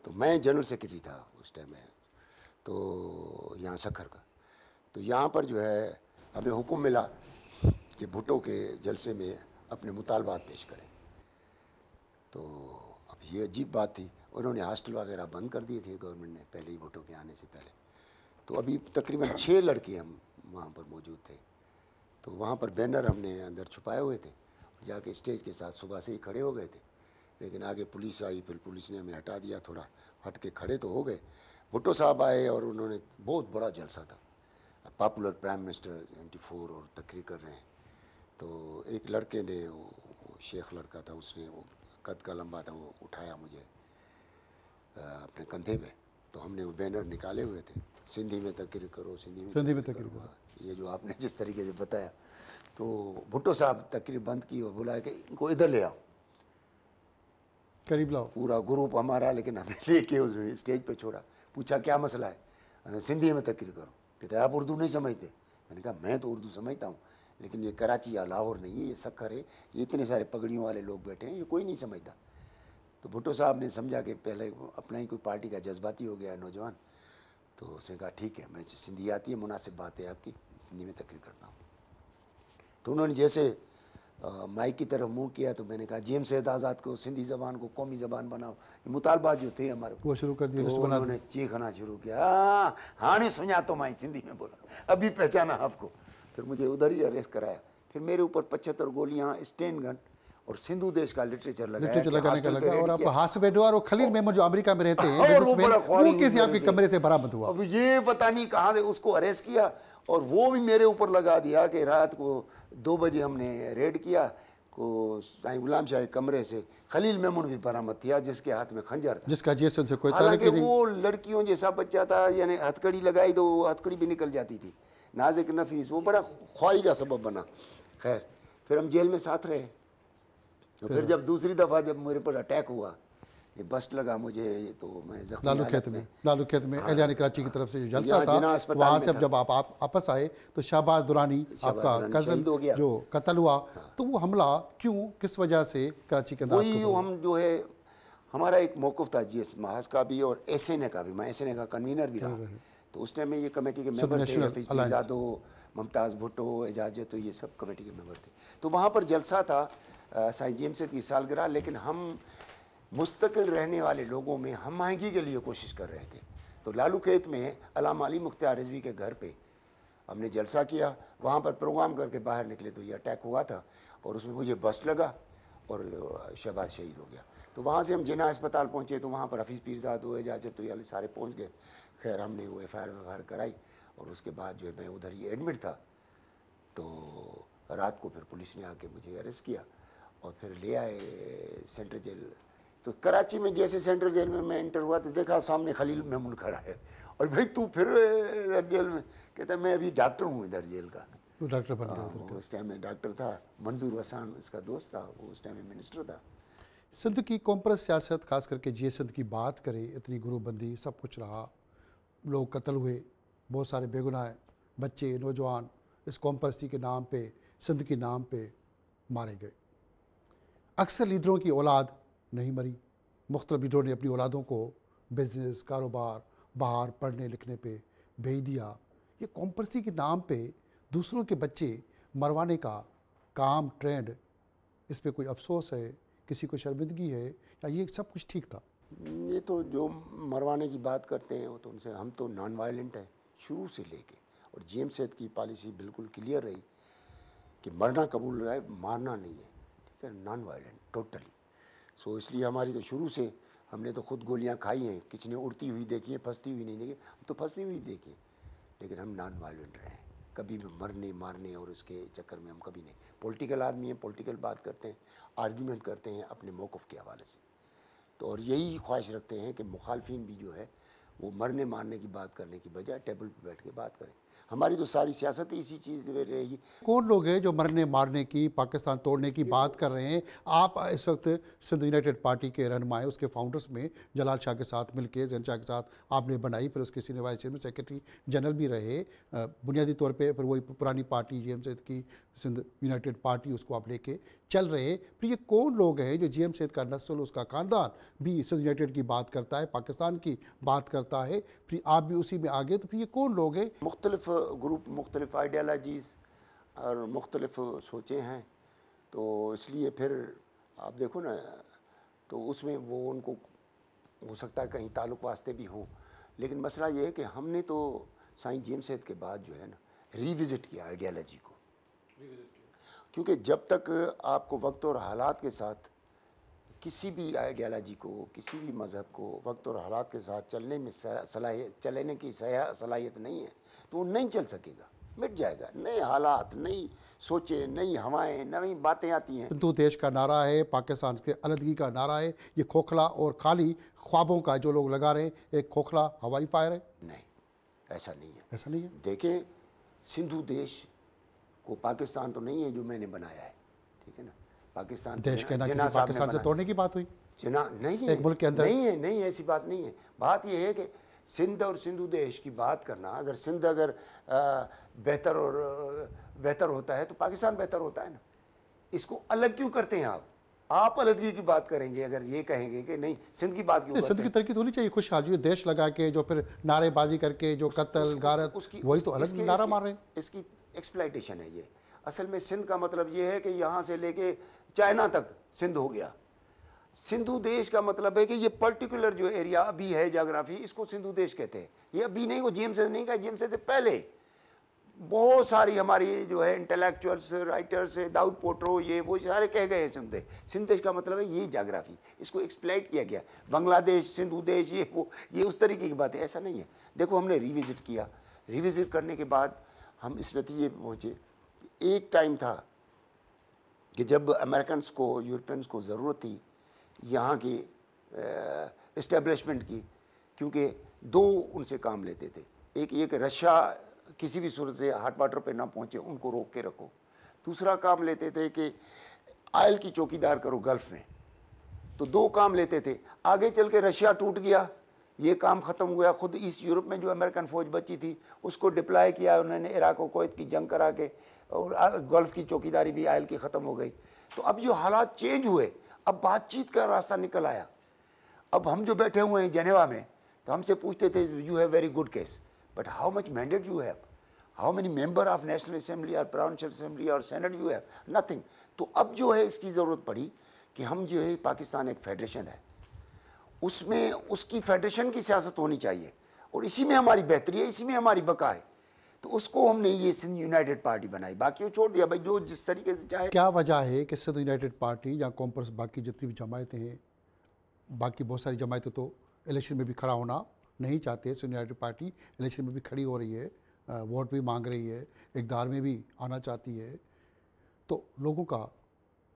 Speaker 2: तो मैं जनरल सेक्रेटरी था उस टाइम में, तो यहाँ सखर का। तो यहाँ पर जो है हमें हुक्म मिला कि भुट्टो के जलसे में अपने मुतालबात पेश करें। तो अब ये अजीब बात थी, उन्होंने हॉस्टल वगैरह बंद कर दिए थे गवर्नमेंट ने पहले ही, भुट्टो के आने से पहले। तो अभी तकरीबन 6 लड़के हम वहाँ पर मौजूद थे। तो वहाँ पर बैनर हमने अंदर छुपाए हुए थे, जाके स्टेज के साथ सुबह से ही खड़े हो गए थे, लेकिन आगे पुलिस आई, फिर पुलिस ने हमें हटा दिया, थोड़ा हट के खड़े तो हो गए। भुट्टो साहब आए और उन्होंने बहुत बड़ा जलसा था, पॉपुलर प्राइम मिनिस्टर 94 और तकरीर कर रहे हैं। तो एक लड़के ने, वो शेख लड़का था, उसने, वो कद का लंबा था, वो उठाया मुझे अपने कंधे पे। तो हमने वो बैनर निकाले हुए थे, सिंधी में तकरीर करो, सिंधी में तकरीर करो। ये जो आपने जिस तरीके से बताया, तो भुट्टो साहब तकरीर बंद की और बुलाया कि इनको इधर ले आओ,
Speaker 1: करीब लाओ। पूरा
Speaker 2: ग्रुप हमारा, लेकिन हमें लेके उस स्टेज पे छोड़ा। पूछा क्या मसला है? मैंने सिंधी में तकरीर करो। कहते आप उर्दू नहीं समझते? मैंने कहा मैं तो उर्दू समझता हूँ, लेकिन ये कराची या लाहौर नहीं है, ये सखर है, ये इतने सारे पगड़ियों वाले लोग बैठे हैं, ये कोई नहीं समझता। तो भुट्टो साहब ने समझा कि पहले अपना ही कोई पार्टी का जज्बाती हो गया है नौजवान। तो उसने कहा ठीक है, मैं सिंधी आती है, मुनासिब बात है आपकी, सिंधी में तकरीर करता हूँ। तो उन्होंने जैसे माइक की तरफ मुंह किया तो मैंने कहा GM सैयद आज़ाद को सिंधी ज़बान को कौमी ज़बान बनाओ। मुतालबात जो थे हमारे
Speaker 1: वो शुरू कर दिया।
Speaker 2: तो उन्होंने चीखना शुरू किया, हाँ नहीं सुना तो मैं सिंधी में बोला, अभी पहचाना आपको। फिर मुझे उधर ही अरेस्ट कराया। फिर मेरे ऊपर 75 गोलियाँ, स्टेन गन और सिंधु देश का लिटरेचर लगाने का लगा। और आप हाथ से बैठे और खलील मेमन जो अमेरिका में रहते हैं, वो किसी आपके कमरे से बरामद हुआ। अब ये पता नहीं कहाँ से उसको अरेस्ट किया और वो भी मेरे ऊपर लगा दिया कि रात को 2 बजे हमने रेड किया को साईं गुलाम शाह के कमरे से खलील मेमन भी बरामद किया, जिसके हाथ में खंजर था, जिसका जेसन से कोई ताल्लुक नहीं। वो लड़कियों जैसा बच्चा था, यानी हथकड़ी लगाई तो हथकड़ी भी निकल जाती थी, नाजिक नफीस, वो बड़ा ख्वारी का सबब बना। खैर फिर हम जेल में साथ रहे। तो फिर जब दूसरी दफ़ा जब मेरे पर अटैक हुआ, ये बस्ट लगा मुझे, तो मैं जख्मी
Speaker 1: लालू
Speaker 2: हालत
Speaker 1: खेत में, लालू खेत में एलियान कराची की तरफ से जो जलसा
Speaker 2: यहाँ
Speaker 1: था,
Speaker 2: जिन्ना अस्पताल
Speaker 1: वहाँ
Speaker 2: में
Speaker 1: से
Speaker 2: था।
Speaker 1: जब आप वापस आए तो शहबाज दुरानी आपका
Speaker 2: दुरानी
Speaker 1: कज़न
Speaker 2: शहीद हो गया।
Speaker 1: जो कत्ल हुआ, तो वो हमला क्यों, किस वजह से कराची के अंदर
Speaker 2: वही
Speaker 1: आपको
Speaker 2: हम जो है, हमारा एक मौक़िफ़ था GS महाज का भी और SNA का भी, मैं SNA का कन्वीनर भी रहा। तो उस टाइम में ये कमेटी के मेंबर थे,
Speaker 1: नेशनल
Speaker 2: हफीज़
Speaker 1: अलायंस।
Speaker 2: जादो, मुमताज़ भुट्टो, एजाज, तो ये सब कमेटी के मेंबर थे। तो वहाँ पर जलसा था साईं जेम्स की सालगिरह, लेकिन हम मुस्तकिल रहने वाले लोगों में हम महंगी के लिए कोशिश कर रहे थे। तो लालू खेत में अल्लामा अली मुख्तार रिजवी के घर पे हमने जलसा किया, वहाँ पर प्रोग्राम करके बाहर निकले तो ये अटैक हुआ था और उसमें मुझे बस्ट लगा और शहबाज शहीद हो गया। तो वहाँ से हम जिन्ना अस्पताल पहुँचे तो वहाँ पर हफीज़ पीरजाद, एजाजत, तो ये सारे पहुँच गए। खैर हमने वो FIR कराई और उसके बाद जो है मैं उधर ही एडमिट था। तो रात को फिर पुलिस ने आके मुझे अरेस्ट किया और फिर ले आए सेंट्रल जेल। तो कराची में जैसे सेंट्रल जेल में मैं एंटर हुआ तो देखा सामने खलील महमूद खड़ा है, और भाई तू फिर इधर जेल में? कहता मैं अभी डॉक्टर हूँ इधर जेल का।
Speaker 1: तो डॉक्टर बन गया।
Speaker 2: उस टाइम में डॉक्टर था, मंजूर हसन इसका दोस्त था, वो उस टाइम में मिनिस्टर था।
Speaker 1: सिंध की कॉम्प्रेस सियासत, खास करके GS सिंध की बात करें, इतनी गुरूबंदी सब कुछ रहा, लोग कत्ल हुए, बहुत सारे बेगुनाह बच्चे नौजवान इस कॉम्प्रेसी के नाम पे, सिंध के नाम पे मारे गए। अक्सर लीडरों की औलाद नहीं मरी, मुख्तलिफ लीडरों ने अपनी औलादों को बिजनेस, कारोबार, बाहर पढ़ने लिखने पे भेज दिया। ये कॉम्प्रेसी के नाम पे दूसरों के बच्चे मरवाने का काम, ट्रेंड, इस पे कोई अफसोस है, किसी को शर्मिंदगी है, या ये सब कुछ ठीक था?
Speaker 2: ये तो जो मरवाने की बात करते हैं वो तो उनसे, हम तो नॉन वायलेंट हैं शुरू से लेके, और जेम्स सेठ की पॉलिसी बिल्कुल क्लियर रही कि मरना कबूल रहा है, मारना नहीं है, ठीक है, नॉन वायलेंट टोटली। सो इसलिए हमारी तो शुरू से, हमने तो खुद गोलियां खाई हैं, किसी ने उड़ती हुई देखी है, फंसती हुई नहीं देखी, हम तो फंसती हुई देखी है, लेकिन हम नॉन वायलेंट रहे हैं। कभी भी मरने मारने और उसके चक्कर में हम कभी नहीं। पॉलिटिकल आदमी हैं, पॉलिटिकल बात करते हैं, आर्ग्यूमेंट करते हैं अपने मौक़िफ़ के हवाले से। तो और यही ख्वाहिश रखते हैं कि मुखालफिन भी जो है वो मरने मारने की बात करने की बजाय टेबल पर बैठ के बात करें। हमारी तो सारी सियासत ही इसी चीज़ में रहेगी।
Speaker 1: कौन लोग हैं जो मरने मारने की, पाकिस्तान तोड़ने की बात कर रहे हैं? आप इस वक्त सिंध यूनाइटेड पार्टी के रहनुमाए, उसके फाउंडर्स में जलाल शाह के साथ मिलके, जैन शाह के साथ आपने बनाई, फिर उसके senior vice chairman, secretary general भी रहे बुनियादी तौर पे, फिर वही पुरानी पार्टी GM सेठ की सिंध यूनाइटेड पार्टी, उसको आप लेके चल रहे हैं। फिर ये कौन लोग हैं जो GM सेठ का नस्ल, उसका ख़ानदान भी सिंध यूनाइटेड की बात करता है, पाकिस्तान की बात करता है, फिर आप भी उसी में आगे, तो फिर ये कौन लोग हैं?
Speaker 2: मुख्तलिफ ग्रुप, मुख्तलिफ आइडियालॉजीज़ और मुख्तलिफ सोचें हैं, तो इसलिए फिर आप देखो ना, तो उसमें वो उनको हो सकता है कहीं ताल्लुक़ वास्ते भी हों, लेकिन मसला ये है कि हमने तो साईं जेम्स सेठ के बाद जो है ना रिविज़िट किया आइडियालॉजी को, क्योंकि जब तक आपको वक्त और हालात के साथ किसी भी आइडियालॉजी को, किसी भी मज़हब को वक्त और हालात के साथ चलने में चलने की सलाहियत नहीं है, तो वो नहीं चल सकेगा, मिट जाएगा। नए हालात, नई सोचें, नई हवाएं, नई बातें आती हैं।
Speaker 1: हिंदू देश का नारा है, पाकिस्तान के अलहदगी का नारा है, ये खोखला और खाली ख्वाबों का जो लोग लगा रहे हैं, एक खोखला हवाई फायर है।
Speaker 2: नहीं, ऐसा नहीं है।
Speaker 1: ऐसा नहीं है।
Speaker 2: देखें, सिंधु देश को पाकिस्तान तो नहीं है जो मैंने बनाया है, ठीक है ना, पाकिस्तान
Speaker 1: देश के ना किसी पाकिस्तान से तोड़ने की बात हुई,
Speaker 2: जना नहीं है,
Speaker 1: एक मुल्क के अंदर
Speaker 2: नहीं है, नहीं ऐसी बात नहीं है। बात यह है कि सिंध और सिंधु देश की बात करना, अगर सिंध अगर बेहतर होता है तो पाकिस्तान बेहतर होता है ना। इसको अलग क्यों करते हैं आप अलगगी की बात करेंगे अगर ये कहेंगे कि नहीं सिंध की बात क्यों
Speaker 1: सिंध की तरक्की तो होनी चाहिए, खुशहाल, जो देश लगा के, जो फिर नारेबाजी करके, जो कत्ल गारत, वही तो अलग नारा मार रहे हैं।
Speaker 2: इसकी एक्सप्लाइटेशन है ये। असल में सिंध का मतलब ये है कि यहाँ से लेके चाइना तक सिंध हो गया। सिंधु देश का मतलब है कि ये पर्टिकुलर जो एरिया अभी है जाग्राफी, इसको सिंधु देश कहते हैं। ये अभी नहीं, वो जेम्स से नहीं कहा, जेम्स से पहले बहुत सारी हमारी जो है इंटेलेक्चुअल्स, राइटर्स, दाऊद पोट्रो, ये वो सारे कह गए हैं सिंध देश का मतलब है ये जाग्राफी। इसको एक्सप्लाइट किया गया, बांग्लादेश, सिंधु देश, ये वो, ये उस तरीके की बात है, ऐसा नहीं है। देखो हमने रिविज़िट किया, रिविज़िट करने के बाद हम इस नतीजे पर पहुँचे, एक टाइम था कि जब अमेरिकन्स को, यूरोपियंस को ज़रूरत थी यहाँ की इस्टेब्लिशमेंट की, क्योंकि दो उनसे काम लेते थे। एक ये कि रशिया किसी भी सूरत से हॉट वाटर पे ना पहुँचे उनको रोक के रखो। दूसरा काम लेते थे कि ऑयल की चौकीदार करो गल्फ़ में, तो 2 काम लेते थे। आगे चल के रशिया टूट गया, ये काम ख़त्म हुआ। ख़ुद ईस्ट यूरोप में जो अमेरिकन फ़ौज बची थी उसको डिप्लॉय किया उन्होंने, इराक़ और कुवैत की जंग करा के, और गल्फ़ की चौकीदारी भी ऑयल की ख़त्म हो गई। तो अब जो हालात चेंज हुए, अब बातचीत का रास्ता निकल आया। अब हम जो बैठे हुए हैं जेनेवा में, तो हमसे पूछते थे you have very good case, but how much mandate you have, how many member of national assembly और प्रोविंशियल असेंबली और सेनेट यू हैव, नथिंग। तो अब जो है इसकी ज़रूरत पड़ी कि हम जो है, पाकिस्तान एक फेडरेशन है, उसमें उसकी फेडरेशन की सियासत होनी चाहिए, और इसी में हमारी बेहतरी है, इसी में हमारी बका है। तो उसको हमने ये सिंध यूनाइटेड पार्टी बनाई, बाकी वो छोड़ दिया भाई जो जिस तरीके से चाहे।
Speaker 1: क्या वजह है कि सिंध यूनाइटेड पार्टी या कॉम्प्रेस, बाकी जितनी भी जमायतें हैं, बाकी बहुत सारी जमायतें तो इलेक्शन में भी खड़ा होना नहीं चाहते, सिंध यूनाइटेड पार्टी इलेक्शन में भी खड़ी हो रही है, वोट भी मांग रही है, इक़्तिदार में भी आना चाहती है, तो लोगों का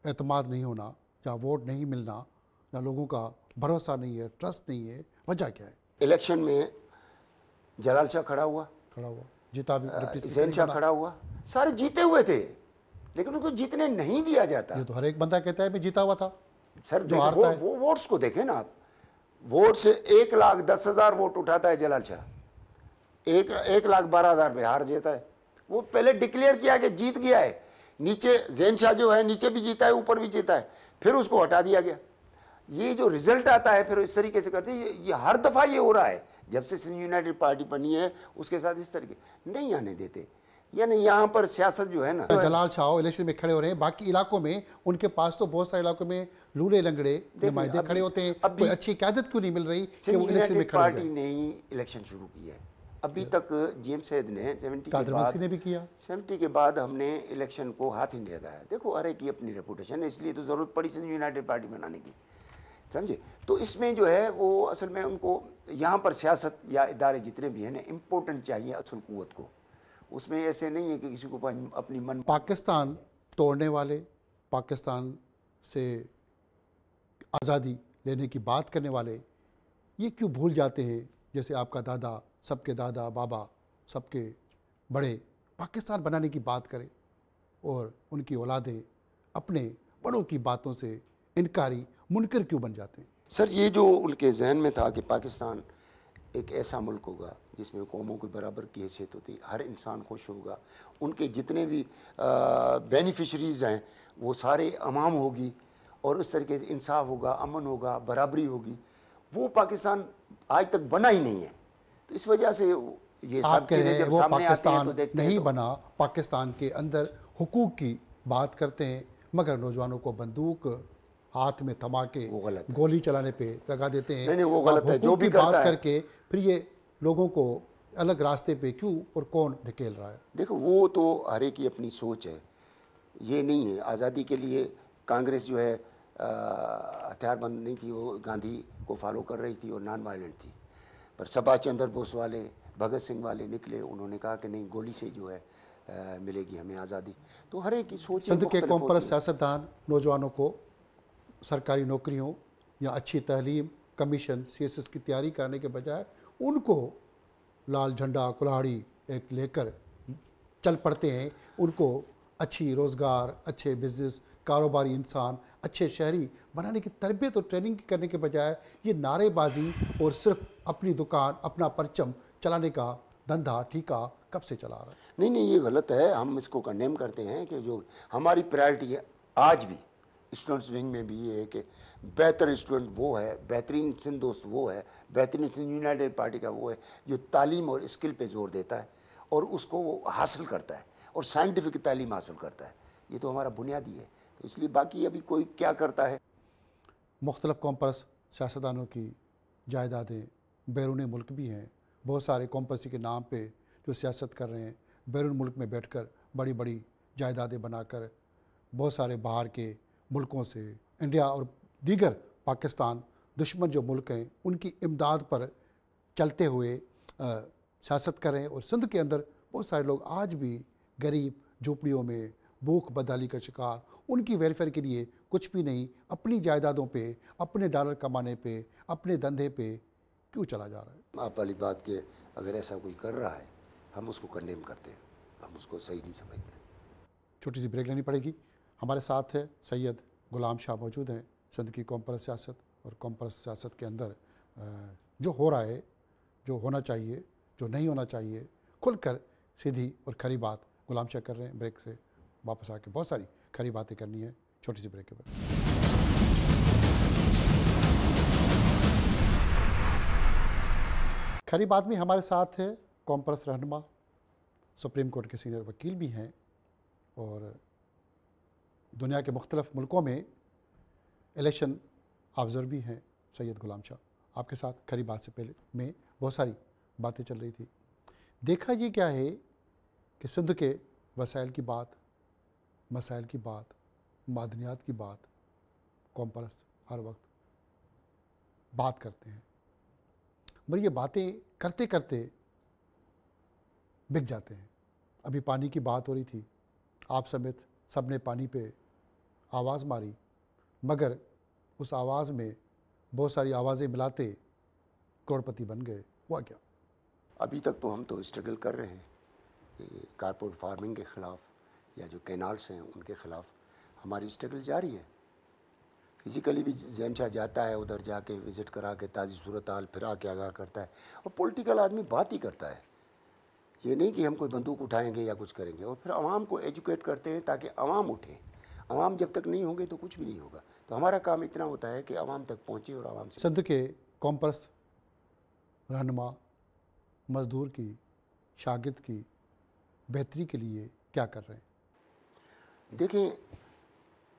Speaker 1: एतमाद नहीं होना या वोट नहीं मिलना या लोगों का भरोसा नहीं है, ट्रस्ट नहीं है, वजह क्या है?
Speaker 2: इलेक्शन में जलाल शाह खड़ा हुआ,
Speaker 1: जीता भी,
Speaker 2: हुसैन शाह खड़ा हुआ, सारे जीते हुए थे, लेकिन उनको जीतने नहीं दिया जाता।
Speaker 1: ये तो हर एक बंदा कहता है मैं जीता हुआ था।
Speaker 2: सर वो वोट्स को देखें ना आप, वोट से 1,10,000 वोट उठाता है जलाल शाह, 1,12,000 पे हार जीता है। वो पहले डिक्लेयर किया कि जीत गया है, नीचे जैन शाह जो है नीचे भी जीता है ऊपर भी जीता है, फिर उसको हटा दिया गया। ये जो रिजल्ट आता है फिर इस तरीके से करते हैं, ये हर दफ़ा ये हो रहा है जब से सिंध यूनाइटेड पार्टी बनी है, उसके साथ इस तरीके नहीं आने देते। यानी यहाँ पर सियासत जो है ना,
Speaker 1: जलाल शाह इलेक्शन में खड़े हो रहे हैं, बाकी इलाकों में उनके पास तो बहुत सारे इलाकों में लूले लंगड़े नुमाइंदे खड़े होते हैं, कोई अच्छी क़यादत क्यों नहीं मिल रही कि वो इलेक्शन में खड़े हो
Speaker 2: पार्टी ने ही इलेक्शन शुरू किया है। अभी तक जीएम सैयद ने 70 के बाद हमने इलेक्शन को हाथ ही नहीं लगाया। देखो हर एक की अपनी रेपुटेशन है, इसलिए तो ज़रूरत पड़ी सिंध यूनाइटेड पार्टी बनाने की, समझे। तो इसमें जो है वो असल में उनको यहाँ पर सियासत या इदारे जितने भी हैं ना, इम्पोर्टेंट चाहिए असल कुव्वत को, उसमें ऐसे नहीं है कि किसी को अपनी मन।
Speaker 1: पाकिस्तान तोड़ने वाले, पाकिस्तान से आज़ादी लेने की बात करने वाले ये क्यों भूल जाते हैं, जैसे आपका दादा, सबके दादा बाबा, सबके बड़े पाकिस्तान बनाने की बात करें और उनकी औलादें अपने बड़ों की बातों से इनकारी मुनकर क्यों बन जाते हैं?
Speaker 2: सर ये जो उनके जहन में था कि पाकिस्तान एक ऐसा मुल्क होगा जिसमें कौमों के बराबर की हैसियत होती, हर इंसान खुश होगा, उनके जितने भी बेनिफिशरीज़ हैं वो सारे अवाम होगी, और उस तरीके से इंसाफ होगा, अमन होगा, बराबरी होगी, वो पाकिस्तान आज तक बना ही नहीं है। तो इस वजह से ये सब चीज़ें जब सामने आती हैं तो देखते हैं
Speaker 1: नहीं बना। पाकिस्तान के अंदर हुकूक की बात करते हैं, मगर नौजवानों को बंदूक हाथ में थमा के गोली चलाने पे लगा देते हैं।
Speaker 2: नहीं वो गलत है, जो भी
Speaker 1: बात करके फिर ये लोगों को अलग रास्ते पे क्यों और कौन धकेल रहा है?
Speaker 2: देखो वो तो हर एक की अपनी सोच है, ये नहीं है। आज़ादी के लिए कांग्रेस जो है हथियारबंद नहीं थी, वो गांधी को फॉलो कर रही थी और नॉन वायलेंट थी, पर सुभाष चंद्र बोस वाले, भगत सिंह वाले निकले, उन्होंने कहा कि नहीं गोली से जो है मिलेगी हमें आज़ादी। तो हर एक की सोच।
Speaker 1: सिंध के कॉम्प्रेस सियासतदान नौजवानों को सरकारी नौकरियों या अच्छी तालीम, कमीशन, सीएसएस की तैयारी करने के बजाय उनको लाल झंडा कुल्हाड़ी एक लेकर चल पड़ते हैं, उनको अच्छी रोज़गार, अच्छे बिजनेस, कारोबारी इंसान, अच्छे शहरी बनाने की तरबियत और ट्रेनिंग करने के बजाय ये नारेबाजी और सिर्फ अपनी दुकान, अपना परचम चलाने का धंधा ठेका कब से चला रहा है?
Speaker 2: नहीं ये गलत है, हम इसको कंडेम करते हैं कि जो हमारी प्रायोरिटी है आज भी स्टूडेंट्स विंग में भी ये है कि बेहतर स्टूडेंट वो है, बेहतरीन सिंध दोस्त वो है, बेहतरीन सिंध यूनाइटेड पार्टी का वो है जो तालीम और स्किल पे जोर देता है और उसको वो हासिल करता है और साइंटिफिक तालीम हासिल करता है। ये तो हमारा बुनियादी है, तो इसलिए बाकी अभी कोई क्या करता है।
Speaker 1: मुख्तलिफ कॉम्प्रेस सियासतदानों की जायदादें बैरून मुल्क भी हैं, बहुत सारे कॉम्प्रेसी के नाम पे जो सियासत कर रहे हैं, बैरून मुल्क में बैठकर बड़ी बड़ी जायदादें बनाकर बहुत सारे बाहर के मुल्कों से इंडिया और दीगर पाकिस्तान दुश्मन जो मुल्क हैं उनकी इमदाद पर चलते हुए सियासत कर रहे हैं। और सिंध के अंदर बहुत सारे लोग आज भी गरीब झोपड़ियों में भूख बदहाली का शिकार, उनकी वेलफेयर के लिए कुछ भी नहीं, अपनी जायदादों पे, अपने डॉलर कमाने पे, अपने धंधे पे क्यों चला जा रहा है?
Speaker 2: आप वाली बात के अगर ऐसा कोई कर रहा है, हम उसको कंडेम करते हैं, हम उसको सही नहीं समझते।
Speaker 1: छोटी सी ब्रेक लेनी पड़ेगी। हमारे साथ है सैयद गुलाम शाह मौजूद हैं, सिंध की कौम परस्त सियासत और कौम परस्त सियासत के अंदर जो हो रहा है, जो होना चाहिए, जो नहीं होना चाहिए, खुलकर सीधी और खरी बात गुलाम शाह कर रहे हैं। ब्रेक से वापस आके बहुत सारी खरी बातें करनी है, छोटी सी ब्रेक के बाद। खरी बात में हमारे साथ है कौम परस्त रहनुमा, सुप्रीम कोर्ट के सीनियर वकील भी हैं और दुनिया के मुख्तलिफ मुल्कों में इलेक्शन ऑब्ज़र्वर भी हैं, सैयद गुलाम शाह। आपके साथ खरी बात से पहले में बहुत सारी बातें चल रही थी। देखा ये क्या है कि सिंध के वसाइल की बात, मसाइल की बात, मादनियात की बात कौम परस्त हर वक्त बात करते हैं, मगर ये बातें करते करते बिक जाते हैं। अभी पानी की बात हो रही थी, आप समेत सब ने पानी पे आवाज़ मारी, मगर उस आवाज़ में बहुत सारी आवाज़ें मिलाते करोड़पति बन गए। हुआ क्या?
Speaker 2: अभी तक तो हम तो स्ट्रगल कर रहे हैं कारपोरेट फार्मिंग के ख़िलाफ़ या जो कैनाल्स हैं उनके ख़िलाफ़ हमारी स्ट्रगल जारी है। फिज़िकली भी जैनशाह जाता है, उधर जाके विज़िट करा के ताज़ी सूरत हाल फिर आके आगाह करता है। और पॉलिटिकल आदमी बात ही करता है, ये नहीं कि हम कोई बंदूक उठाएंगे या कुछ करेंगे। और फिर आवाम को एजुकेट करते हैं ताकि आवाम उठे। आवाम जब तक नहीं होंगे तो कुछ भी नहीं होगा। तो हमारा काम इतना होता है कि आवाम तक पहुँचे और आवाम से।
Speaker 1: सिंध के कौम परस्त रहनुमा मज़दूर की, शागिर्द की बेहतरी के लिए क्या कर रहे हैं?
Speaker 2: देखें,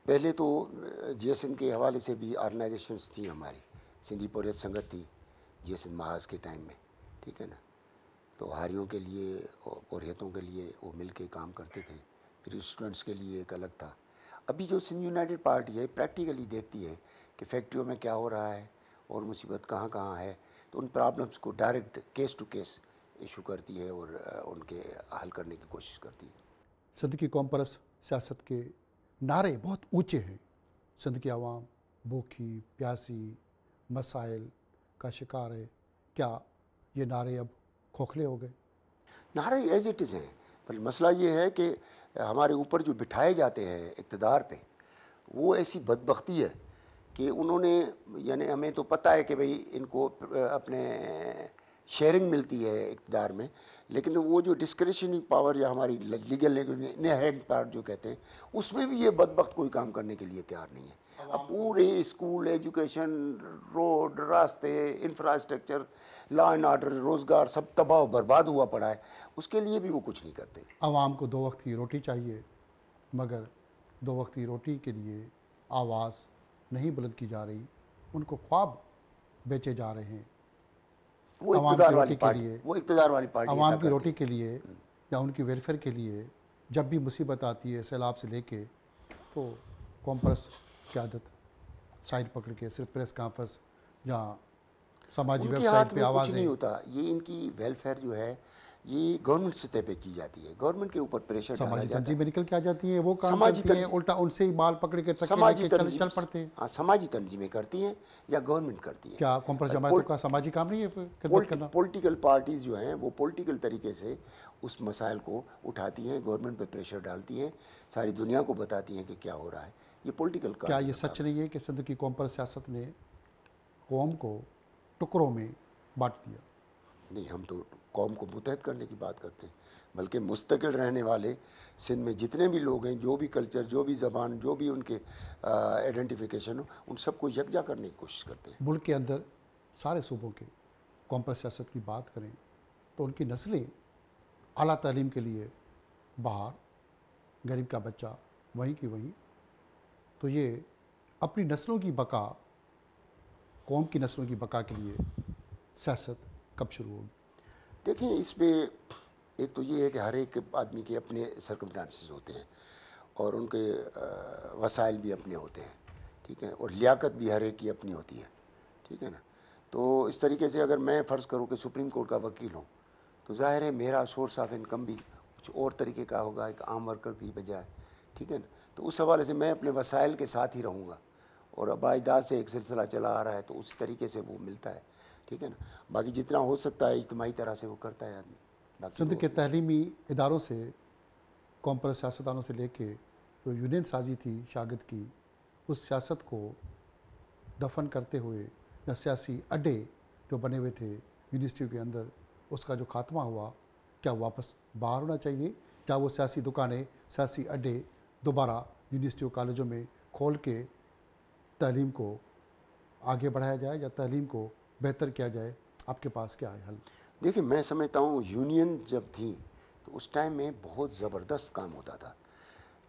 Speaker 2: पहले तो जीएसएन के हवाले से भी ऑर्गेनाइजेशंस थी हमारी, सिंधी पोरियत संगत थी जीएसएन महाज के टाइम में, ठीक है ना। तो हारियों के लिए और पोरियतों के लिए वो मिल के काम करते थे। फिर स्टूडेंट्स के लिए एक अलग था। अभी जो सिंध यूनाइटेड पार्टी है प्रैक्टिकली देखती है कि फैक्ट्रियों में क्या हो रहा है और मुसीबत कहाँ कहाँ है, तो उन प्रॉब्लम्स को direct case to case issue करती है और उनके हल करने की कोशिश करती है।
Speaker 1: सिंध की कौम परस्त सियासत के नारे बहुत ऊंचे हैं। सिंध की आवाम भूखी प्यासी मसाइल का शिकार है। क्या ये नारे अब खोखले हो गए?
Speaker 2: नारे एज इट इज़ हैं, पर मसला ये है कि हमारे ऊपर जो बिठाए जाते हैं इक़्तिदार पे, वो ऐसी बदबख्ती है कि उन्होंने, यानी हमें तो पता है कि भाई इनको अपने शेयरिंग मिलती है इक़्तिदार में, लेकिन वो जो डिस्क्रिशनरी पावर या हमारी लीगल इनहेरेंट पावर जो कहते हैं, उसमें भी ये बदबख्त कोई काम करने के लिए तैयार नहीं है। अब पूरे स्कूल, एजुकेशन, रोड, रास्ते, इंफ्रास्ट्रक्चर, लॉ एंड ऑर्डर, रोज़गार सब तबाह बर्बाद हुआ पड़ा है, उसके लिए भी वो कुछ नहीं करते।
Speaker 1: आवाम को 2 वक्त की रोटी चाहिए, मगर 2 वक्त की रोटी के लिए आवाज़ नहीं बुलंद की जा रही। उनको ख्वाब बेचे जा रहे हैं।
Speaker 2: वो
Speaker 1: आवाम
Speaker 2: इक़्तिदार
Speaker 1: की
Speaker 2: वाली
Speaker 1: रोटी के
Speaker 2: पार्टी,
Speaker 1: लिए,
Speaker 2: वो इक़्तिदार वाली पार्टी ऐसा
Speaker 1: आवाम की
Speaker 2: करती
Speaker 1: रोटी
Speaker 2: है।
Speaker 1: के लिए या उनकी वेलफेयर के लिए जब भी मुसीबत आती है सैलाब से लेके, तो कौम परस्त क़यादत साइड पकड़ के सिर्फ प्रेस कॉन्फ्रेंस या समाजी
Speaker 2: उनके
Speaker 1: वेबसाइट
Speaker 2: हाथ
Speaker 1: पे
Speaker 2: में कुछ
Speaker 1: आवाज़ें।
Speaker 2: नहीं होता। ये इनकी वेलफेयर जो है ये गवर्नमेंट सतह पे की जाती है, गवर्नमेंट के ऊपर प्रेशर डाला
Speaker 1: समाजी
Speaker 2: जाता है।
Speaker 1: तंजीमें निकल के आ जाती हैं, वो काम
Speaker 2: समाजी
Speaker 1: करती हैं,
Speaker 2: तंजीम-
Speaker 1: उल्टा उनसे ही बाल पकड़ के ट्रक
Speaker 2: समाजी
Speaker 1: लेके
Speaker 2: तंजीम,
Speaker 1: चल पड़ते हैं।
Speaker 2: हाँ, समाजी तंजीमें करती हैं या गवर्नमेंट करती है।
Speaker 1: क्या कौम परस्त जमातों का सामाजिक काम नहीं है खिदमत करना?
Speaker 2: पॉलिटिकल पार्टीज़ जो हैं वो पॉलिटिकल तरीके से उस मसाइल को उठाती हैं, गवर्नमेंट पे प्रेशर डालती हैं, सारी दुनिया को बताती हैं कि क्या हो रहा है। ये पॉलिटिकल काम।
Speaker 1: क्या ये सच नहीं है कि सिंध की कौम परस्त सियासत ने कौम को टुकड़ों में बांट दिया?
Speaker 2: नहीं, हम तो कौम को मुतहद करने की बात करते हैं, बल्कि मुस्तकिल रहने वाले सिंध में जितने भी लोग हैं, जो भी कल्चर, जो भी ज़बान, जो भी उनके आइडेंटिफिकेशन हो, उन सबको यकजा करने की कोशिश करते हैं।
Speaker 1: मुल्क के अंदर सारे सूबों के कौम परस्त सियासत की बात करें तो उनकी नस्लें आला तालीम के लिए बाहर, गरीब का बच्चा वहीं की वहीं। तो ये अपनी नस्लों की बका, कौम की नस्लों की बका के लिए सियासत कब शुरू होगी?
Speaker 2: देखें, इसमें एक तो ये है कि हर एक आदमी के अपने सर्कमस्टांसेस होते हैं और उनके वसाइल भी अपने होते हैं, ठीक है, और लियाकत भी हर एक की अपनी होती है, ठीक है ना। तो इस तरीके से अगर मैं फ़र्ज़ करूँ कि सुप्रीम कोर्ट का वकील हूँ, तो ज़ाहिर है मेरा सोर्स ऑफ इनकम भी कुछ और तरीके का होगा एक आम वर्कर की बजाय, ठीक है ना। तो उस हवाले से मैं अपने वसाइल के साथ ही रहूँगा और अबायदाद से एक सिलसिला चला आ रहा है, तो उस तरीके से वो मिलता है, ठीक है ना। बाकी जितना हो सकता है इज्तिमाई तरह से वो करता है आदमी। बाकी
Speaker 1: सिंध
Speaker 2: तो
Speaker 1: के तहलीमी इदारों से, कौम पर सियासतदानों से लेके जो यूनियन साजी थी शागिद की, उस सियासत को दफन करते हुए या सियासी अड्डे जो बने हुए थे यूनिवर्सिटियों के अंदर, उसका जो खात्मा हुआ, क्या वापस बाहर होना चाहिए? क्या वो सियासी दुकानें, सियासी अड्डे दोबारा यूनिवर्सिटियों कॉलेजों में खोल के तालीम को आगे बढ़ाया जाए या तालीम को बेहतर किया जाए? आपके पास क्या है हल?
Speaker 2: देखिए, मैं समझता हूँ यूनियन जब थी तो उस टाइम में बहुत ज़बरदस्त काम होता था।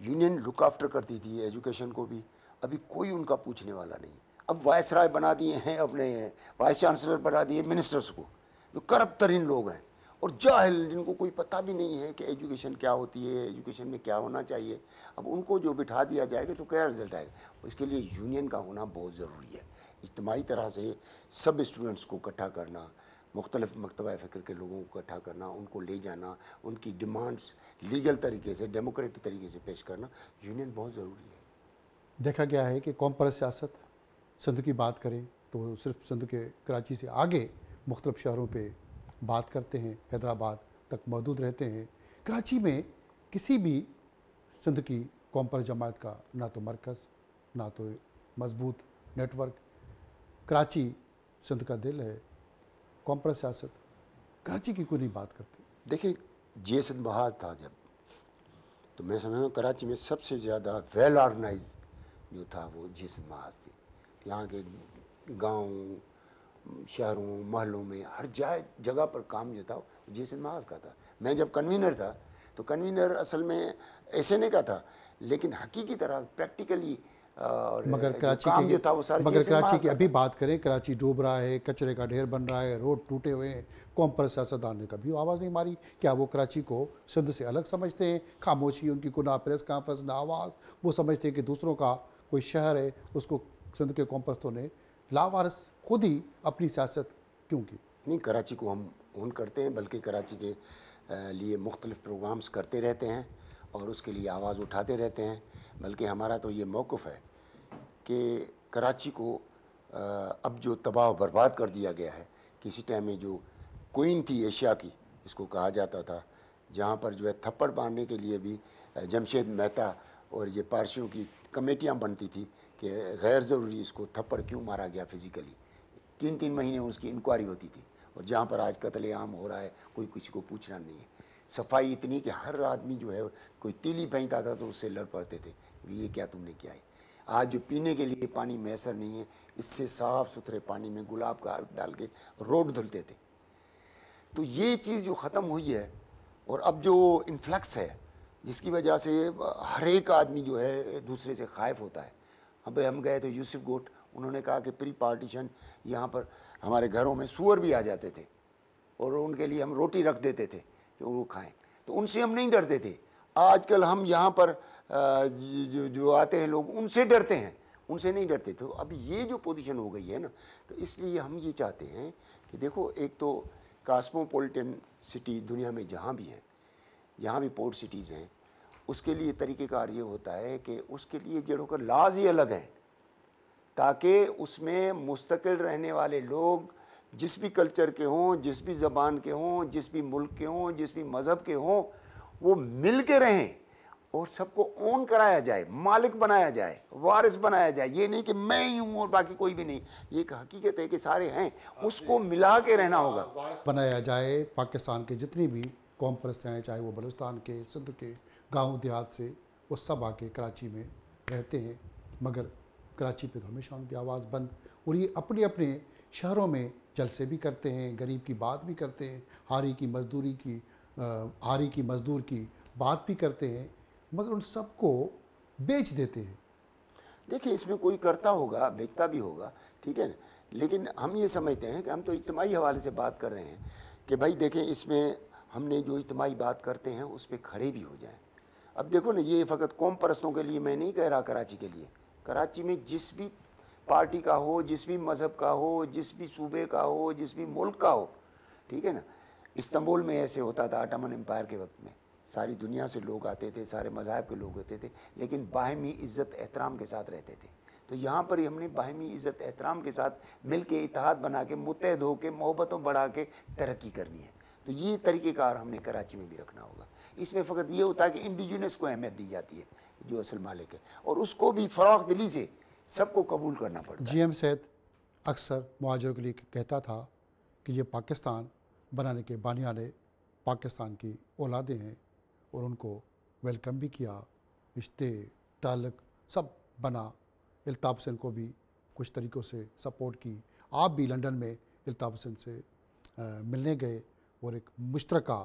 Speaker 2: यूनियन लुक आफ्टर करती थी एजुकेशन को भी। अभी कोई उनका पूछने वाला नहीं। अब वायसराय बना दिए हैं, अपने वाइस चांसलर बना दिए मिनिस्टर्स को, जो करप्ट तरीन लोग हैं और जाहिल, जिनको कोई पता भी नहीं है कि एजुकेशन क्या होती है, एजुकेशन में क्या होना चाहिए। अब उनको जो बिठा दिया जाएगा तो क्या रिजल्ट आएगा? इसके लिए यूनियन का होना बहुत ज़रूरी है। इज्तिमाई तरह से सब स्टूडेंट्स को इकट्ठा करना, मुख्तलिफ मकतबा फ़िक्र के लोगों को इकट्ठा करना, उनको ले जाना, उनकी डिमांड्स लीगल तरीके से, डेमोक्रेटिक तरीके से पेश करना, यूनियन बहुत ज़रूरी है।
Speaker 1: देखा गया है कि कौम पर सियासत, सिंध की बात करें तो सिर्फ सिंध के कराची से आगे मुख्तलिफ शहरों पे बात करते हैं, हैदराबाद तक मौजूद रहते हैं। कराची में किसी भी सिंध की कौम पर जमात का ना तो मरकज़, ना तो मजबूत नेटवर्क। कराची सिंध का दिल है। कौम पर सियासत कराची की कोई नहीं बात करती।
Speaker 2: देखिए, जीएसएन बहार था जब, तो मैं समझता हूँ कराची में सबसे ज़्यादा वेल ऑर्गेनाइज जो था वो जीएसएन बहार थी। यहाँ के गांव, शहरों, महलों में हर जगह पर काम जो था वो जीएसएन बहार का था। मैं जब कन्वीनर था तो कन्वीनर असल में ऐसे नहीं का था, लेकिन हकीकी तरह प्रैक्टिकली और
Speaker 1: मगर
Speaker 2: जो
Speaker 1: कराची
Speaker 2: काम
Speaker 1: के
Speaker 2: जो था वो सारा
Speaker 1: मगर
Speaker 2: जीएसएन
Speaker 1: कराची
Speaker 2: बहार
Speaker 1: की
Speaker 2: का
Speaker 1: अभी
Speaker 2: था।
Speaker 1: बात करें, कराची डूब रहा है, कचरे का ढेर बन रहा है, रोड टूटे हुए हैं। कौम पर सियासतदान ने कभी आवाज़ नहीं मारी। क्या वो कराची को सिंध से अलग समझते हैं? खामोशी उनकी को, ना प्रेस कॉन्फ्रेंस ना आवाज़। वो समझते हैं कि दूसरों का कोई शहर है, उसको सिंध के कौम परस्तों ने लावारिस खुद ही अपनी सियासत क्यों की?
Speaker 2: नहीं, कराची को हम ओन करते हैं, बल्कि कराची के लिए मुख्तलिफ प्रोग्राम्स करते रहते हैं और उसके लिए आवाज़ उठाते रहते हैं। बल्कि हमारा तो ये मौक़िफ़ है कि कराची को अब जो तबाह बर्बाद कर दिया गया है, किसी टाइम में जो क्वीन थी एशिया की, इसको कहा जाता था, जहाँ पर जो है थप्पड़ मारने के लिए भी जमशेद मेहता और ये पारसियों की कमेटियाँ बनती थी कि गैर ज़रूरी इसको थप्पड़ क्यों मारा गया फिज़िकली। 3-3 महीने उसकी इंक्वायरी होती थी। और जहाँ पर आज कत्लेआम हो रहा है, कोई किसी को पूछना नहीं है। सफाई इतनी कि हर आदमी जो है, कोई तीली फेंकता था तो उससे लड़ पड़ते थे, ये क्या तुमने किया है। आज जो पीने के लिए पानी मैसर नहीं है, इससे साफ़ सुथरे पानी में गुलाब का अर्क डाल के रोड धुलते थे। तो ये चीज़ जो ख़त्म हुई है, और अब जो इन्फ्लक्स है जिसकी वजह से हर एक आदमी जो है दूसरे से खाइफ होता है। अब हम गए थे यूसुफ गोट, उन्होंने कहा कि प्री पार्टीशन यहाँ पर हमारे घरों में सूअर भी आ जाते थे और उनके लिए हम रोटी रख देते थे कि वो खाएं, तो उनसे हम नहीं डरते थे। आजकल हम यहाँ पर जो आते हैं लोग, उनसे डरते हैं, उनसे नहीं डरते। तो अब ये जो पोजीशन हो गई है ना, तो इसलिए हम ये चाहते हैं कि देखो, एक तो कॉस्मोपॉलिटन सिटी दुनिया में जहाँ भी है, यहाँ भी पोर्ट सिटीज़ हैं, उसके लिए तरीक़ेकार ये होता है कि उसके लिए जड़ों का लाज ही अलग है, ताकि उसमें मुस्तकिल रहने वाले लोग जिस भी कल्चर के हों, जिस भी ज़बान के हों, जिस भी मुल्क के हों, जिस भी मज़हब के हों, वो मिल के रहें और सबको ओन कराया जाए, मालिक बनाया जाए, वारिस बनाया जाए। ये नहीं कि मैं ही हूँ और बाकी कोई भी नहीं। ये एक हकीकत है कि सारे हैं, उसको मिला के रहना होगा।
Speaker 1: बनाया जाए। पाकिस्तान के जितनी भी कौम परस्तें हैं, चाहे वो बलूचिस्तान के, सिंध के, गाँव देहात से, वो सब आके कराची में रहते हैं। मगर कराची पे तो हमेशा उनकी आवाज़ बंद। और ये अपने अपने शहरों में जलसे भी करते हैं, गरीब की बात भी करते हैं, हारी की मज़दूर की बात भी करते हैं, मगर उन सबको बेच देते हैं।
Speaker 2: देखिए, इसमें कोई करता होगा, बेचता भी होगा, ठीक है ना, लेकिन हम ये समझते हैं कि हम तो इज्तिमाई हवाले से बात कर रहे हैं कि भाई देखें, इसमें हमने जो इज्तिमाई बात करते हैं उस पर खड़े भी हो जाएं। अब देखो ना, ये फ़कत कौम परस्तों के लिए मैं नहीं कह रहा, कराची के लिए। कराची में जिस भी पार्टी का हो, जिस भी मज़हब का हो, जिस भी सूबे का हो, जिस भी मुल्क का हो, ठीक है ना। इस्तांबुल में ऐसे होता था ऑटोमन एम्पायर के वक्त में, सारी दुनिया से लोग आते थे, सारे मज़ाहब के लोग होते थे, लेकिन बाहमी इज़्ज़त एहतराम के साथ रहते थे। तो यहाँ पर ही हमने बाहमी इज़्ज़त एहतराम के साथ मिल के इत्तेहाद बना के, मुत्तहद होकर, मोहब्बतों बढ़ा के तरक्की करनी है। तो ये तरीक़ेकार हमने कराची में भी रखना होगा। इसमें फ़कत ये होता है कि इंडिजिनस को अहमियत दी जाती है जो असल मालिक है, और उसको भी फ़राख दिली से सबको कबूल करना पड़ता है।
Speaker 1: GM सैद अक्सर मुहाजिरों के लिए कहता था कि ये पाकिस्तान बनाने के बानियाने पाकिस्तान की औलादें हैं, और उनको वेलकम भी किया, रिश्ते ताल्लुक़ सब बना। इल्ताफ़ हुसैन को भी कुछ तरीक़ों से सपोर्ट की। आप भी लंदन में इल्ताफ़ हुसैन से मिलने गए और एक मुश्तरका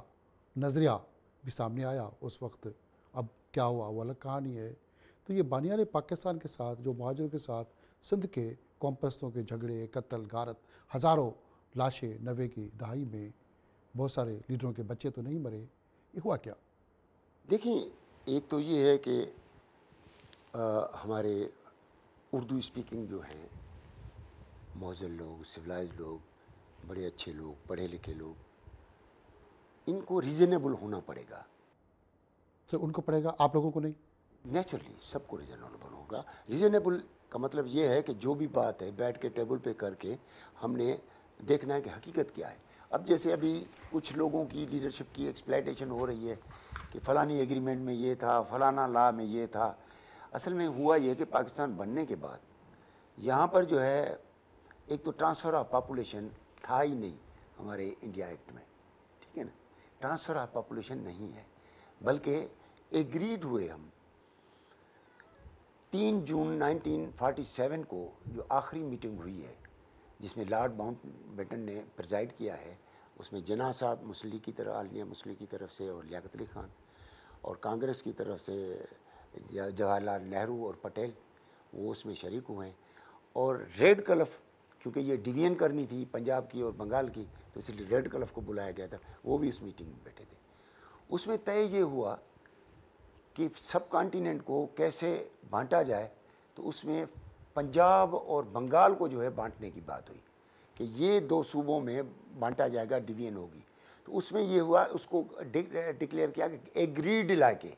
Speaker 1: नज़रिया भी सामने आया उस वक्त। अब क्या हुआ वो अलग कहानी है। तो ये बानियाने पाकिस्तान के साथ, जो मुहाजिरों के साथ सिंध के कॉमपरस्तों के झगड़े, कत्ल गारत, हज़ारों लाशें 90 की दहाई में, बहुत सारे लीडरों के बच्चे तो नहीं मरे, ये हुआ क्या?
Speaker 2: देखिए, एक तो ये है कि हमारे उर्दू स्पीकिंग जो हैं मौज़ल लोग, सिविलाइज लोग, बड़े अच्छे लोग, पढ़े लिखे लोग, इनको रीज़नेबल होना पड़ेगा।
Speaker 1: सर उनको पड़ेगा, आप लोगों को नहीं?
Speaker 2: नेचुरली सबको रीज़नेबल होगा। रीज़नेबल का मतलब ये है कि जो भी बात है बैठ के टेबल पे करके हमने देखना है कि हकीकत क्या है। अब जैसे अभी कुछ लोगों की लीडरशिप की एक्सप्लॉइटेशन हो रही है कि फ़लानी एग्रीमेंट में ये था, फ़लाना लॉ में ये था। असल में हुआ ये कि पाकिस्तान बनने के बाद यहाँ पर जो है एक तो ट्रांसफ़र ऑफ पॉपुलेशन था ही नहीं हमारे इंडिया एक्ट में, ठीक है ना। ट्रांसफ़र ऑफ पॉपुलेशन नहीं है, बल्कि एग्रीड हुए हम 3 जून 1947 को जो आखिरी मीटिंग हुई है जिसमें लॉर्ड माउंटबेटन ने प्रिजाइड किया है, उसमें जिन्ना साहब मुस्लिम लीग की तरफ, आलिया मुस्लिम लीग की तरफ से, और लियाकत अली खान, और कांग्रेस की तरफ से जवाहरलाल नेहरू और पटेल, वो उसमें शरीक हुए हैं। और रेड क्लिफ, क्योंकि ये डिवीजन करनी थी पंजाब की और बंगाल की, तो इसलिए रेड क्लिफ को बुलाया गया था, वो भी उस मीटिंग में बैठे थे। उसमें तय ये हुआ कि सब कॉन्टिनेंट को कैसे बांटा जाए, तो उसमें पंजाब और बंगाल को जो है बांटने की बात हुई कि ये 2 सूबों में बांटा जाएगा, डिवीजन होगी। तो उसमें ये हुआ, उसको डिक्लेयर किया कि एग्रीड इलाके,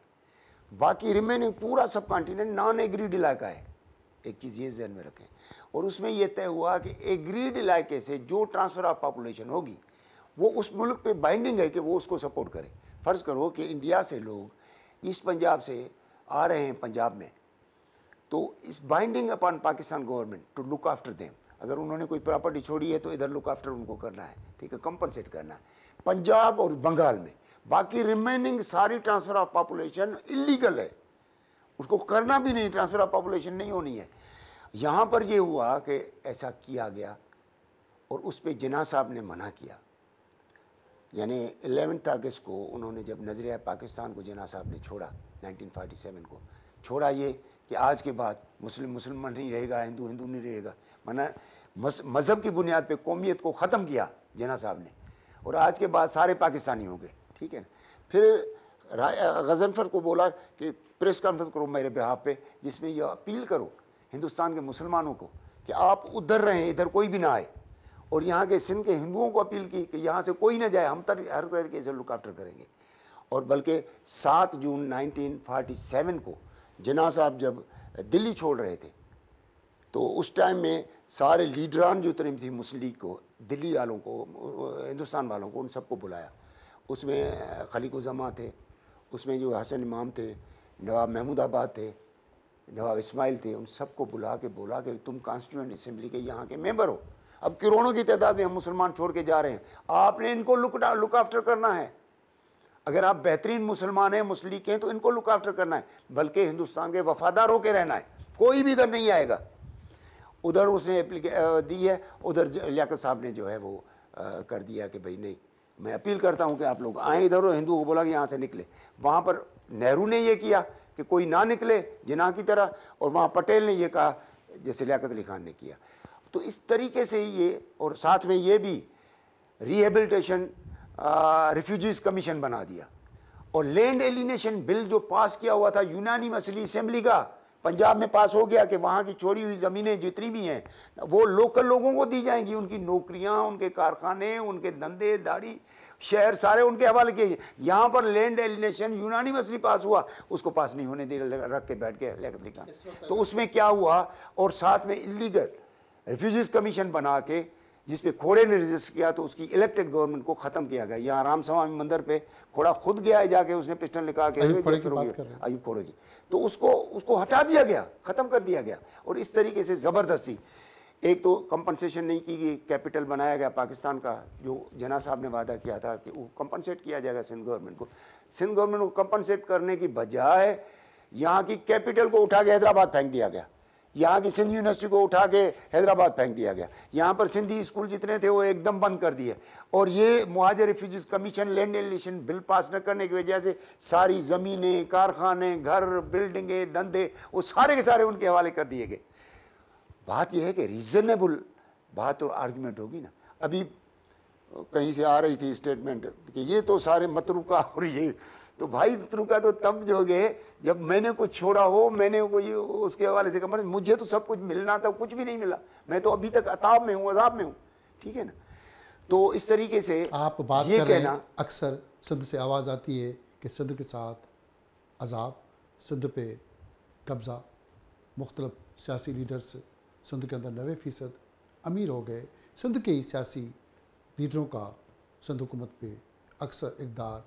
Speaker 2: बाकी रिमेनिंग पूरा सब कॉन्टिनेंट नॉन एग्रीड इलाका है। एक चीज़ ये ध्यान में रखें। और उसमें यह तय हुआ कि एग्रीड इलाके से जो ट्रांसफ़र ऑफ पॉपुलेशन होगी वो उस मुल्क पे बाइंडिंग है कि वो उसको सपोर्ट करे। फ़र्ज़ करो कि इंडिया से लोग ईस्ट पंजाब से आ रहे हैं पंजाब में, तो इस binding upon Pakistan government to look after them. अगर उन्होंने कोई प्रॉपर्टी छोड़ी है तो इधर लुक आफ्टर उनको करना है, ठीक है, कंपनसेट करना है पंजाब और बंगाल में। बाकी रिमेनिंग सारी ट्रांसफ़र ऑफ पॉपुलेशन इलीगल है, उसको करना भी नहीं, ट्रांसफ़र ऑफ पॉपुलेशन नहीं होनी है। यहाँ पर ये हुआ कि ऐसा किया गया और उस पर जिन्ना साहब ने मना किया। यानी 11 अगस्त को उन्होंने जब नज़रिया पाकिस्तान को जिन्ना साहब ने छोड़ा, 1947 को छोड़ा, ये कि आज के बाद मुस्लिम मुसलमान नहीं रहेगा, हिंदू हिंदू नहीं रहेगा, मना मज़हब की बुनियाद पे कौमियत को ख़त्म किया जिन्ना साहब ने, और आज के बाद सारे पाकिस्तानी हो गए, ठीक है ना। फिर गज़नफ़र को बोला कि प्रेस कॉन्फ्रेंस करो मेरे बिहाफ पे, जिसमें यह अपील करो हिंदुस्तान के मुसलमानों को कि आप उधर रहें, इधर कोई भी ना आए, और यहाँ के सिंध के हिंदुओं को अपील की कि यहाँ से कोई ना जाए, हम हर तरीके से लुक आफ्टर करेंगे। और बल्कि 7 जून 1947 को जिन्ना साहब जब दिल्ली छोड़ रहे थे, तो उस टाइम में सारे लीडरान जो तरीम थी मुस्लिम लीग को, दिल्ली वालों को, हिंदुस्तान वालों को, उन सबको बुलाया। उसमें खलीकुज़्ज़मा थे, उसमें जो हसन इमाम थे, नवाब महमूदाबाद थे, नवाब इस्माइल थे, उन सबको बुला के बोला कि तुम कॉन्स्टिट्यूएंट असम्बली के यहाँ के मेंबर हो, अब करोड़ों की तादाद में हम मुसलमान छोड़ के जा रहे हैं, आपने इनको लुक आफ्टर करना है। अगर आप बेहतरीन मुसलमान हैं, मुस्लिम लीग के हैं, तो इनको लुक आफ्टर करना है, बल्कि हिंदुस्तान के वफादार होकर रहना है, कोई भी इधर नहीं आएगा। उधर उसने दी है, उधर लियाकत साहब ने जो है वो कर दिया कि भाई नहीं, मैं अपील करता हूँ कि आप लोग आएँ इधर, और हिंदुओं को बोला कि यहाँ से निकले। वहाँ पर नेहरू ने ये किया कि कोई ना निकले जिन्ना की तरह, और वहाँ पटेल ने ये कहा जैसे लियाकत अली खान ने किया। तो इस तरीके से ये, और साथ में ये भी रिहेबिलिटेशन रिफ्यूजीज़ कमीशन बना दिया, और लैंड एलिनेशन बिल जो पास किया हुआ था यूनानिमसली असेंबली का, पंजाब में पास हो गया कि वहाँ की छोड़ी हुई ज़मीनें जितनी भी हैं वो लोकल लोगों को दी जाएंगी, उनकी नौकरियाँ, उनके कारखाने, उनके धंधे दाड़ी, शहर सारे उनके हवाले किए। यहाँ पर लैंड एलिनेशन यूनानिमसली पास हुआ, उसको पास नहीं होने दे, रख के बैठ गया लियाकत अली खान। तो उसमें क्या हुआ, और साथ में इलीगल रिफ्यूजीज़ कमीशन बना के जिस पे खोड़े ने रजिस्ट किया तो उसकी इलेक्टेड गवर्नमेंट को ख़त्म किया गया। यहाँ राम स्वामी मंदिर पे खोड़ा खुद गया है, जाके उसने पिस्टल निकाल के
Speaker 1: अयूब खोड़े
Speaker 2: की, तो उसको हटा दिया गया, ख़त्म कर दिया गया। और इस तरीके से ज़बरदस्ती एक तो कंपनसेशन नहीं की गई, कैपिटल बनाया गया पाकिस्तान का, जो जना साहब ने वादा किया था कि वो कंपनसेट किया जाएगा सिंध गवर्नमेंट को। सिंध गवर्नमेंट को कंपनसेट करने की बजाय यहाँ की कैपिटल को उठा के हैदराबाद फेंक दिया गया, यहाँ की सिंध यूनिवर्सिटी को उठा के हैदराबाद फेंक दिया गया, यहाँ पर सिंधी स्कूल जितने थे वो एकदम बंद कर दिए। और ये Muhajir refugees commission land alienation bill pass न करने की वजह से सारी ज़मीनें, कारखाने, घर, बिल्डिंगें, धंधे वो सारे के सारे उनके हवाले कर दिए गए। बात यह है कि रीज़नेबल बात और आर्गूमेंट होगी ना। अभी कहीं से आ रही थी स्टेटमेंट कि ये तो सारे मतरूका, और ये तो भाई मतरूका तो तब जो गए जब मैंने कुछ छोड़ा हो, मैंने कोई उसके हवाले से कहा मुझे तो सब कुछ मिलना था, कुछ भी नहीं मिला, मैं तो अभी तक अताब में हूँ, अजाब में हूँ, ठीक है ना। तो इस तरीके से
Speaker 1: आप बात
Speaker 2: ये
Speaker 1: कर रहे
Speaker 2: कहना,
Speaker 1: हैं, अक्सर सिंध से आवाज़ आती है कि सिंध के साथ अजाब, सिंध पे कब्ज़ा, मुख्तलिफ सियासी लीडर्स सिंध के अंदर 90% अमीर हो गए। सिंध के सियासी लीडरों का सिंध हुकूमत पे अक्सर इक़दार,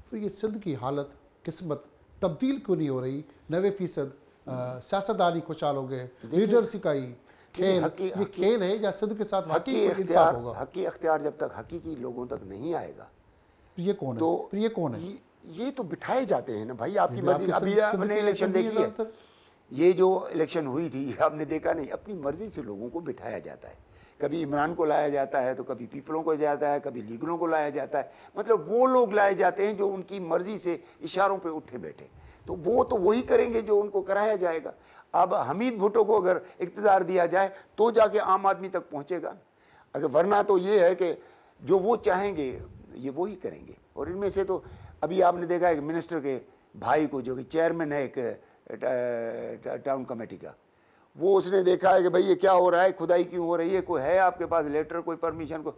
Speaker 1: फिर ये सिंध की हालत, किस्मत तब्दील क्यों नहीं हो रही? 90% सियासतदानी खुशहाल हो गए, लीडर्स का ही खेल, ये खेल है या सिंध के साथ
Speaker 2: हकी
Speaker 1: इंसाफ होगा?
Speaker 2: हकी अख्तियार जब तक हकीकी लोगों तक नहीं आएगा,
Speaker 1: ये कौन है? फिर ये कौन है?
Speaker 2: ये तो बिठाए जाते हैं ना भाई, आपकी मर्जी। अभी आपने इलेक्शन देखी है, ये जो इलेक्शन हुई थी आपने देखा नहीं, अपनी मर्जी से लोगों को बिठाया जाता है। कभी इमरान को लाया जाता है, तो कभी पीपलों को जाता है, कभी लीगरों को लाया जाता है। मतलब वो लोग लाए जाते हैं जो उनकी मर्जी से इशारों पे उठे बैठे, तो वो तो वही करेंगे जो उनको कराया जाएगा। अब हमीद भुट्टो को अगर इक़्तिदार दिया जाए तो जाके आम आदमी तक पहुँचेगा, अगर वरना तो ये है कि जो वो चाहेंगे ये वो ही करेंगे। और इनमें से तो अभी आपने देखा है कि मिनिस्टर के भाई को, जो कि चेयरमैन है एक टाउन कमेटी का, वो उसने देखा है कि भाई ये क्या हो रहा है, खुदाई क्यों हो रही है, कोई है आपके पास लेटर, कोई परमिशन, को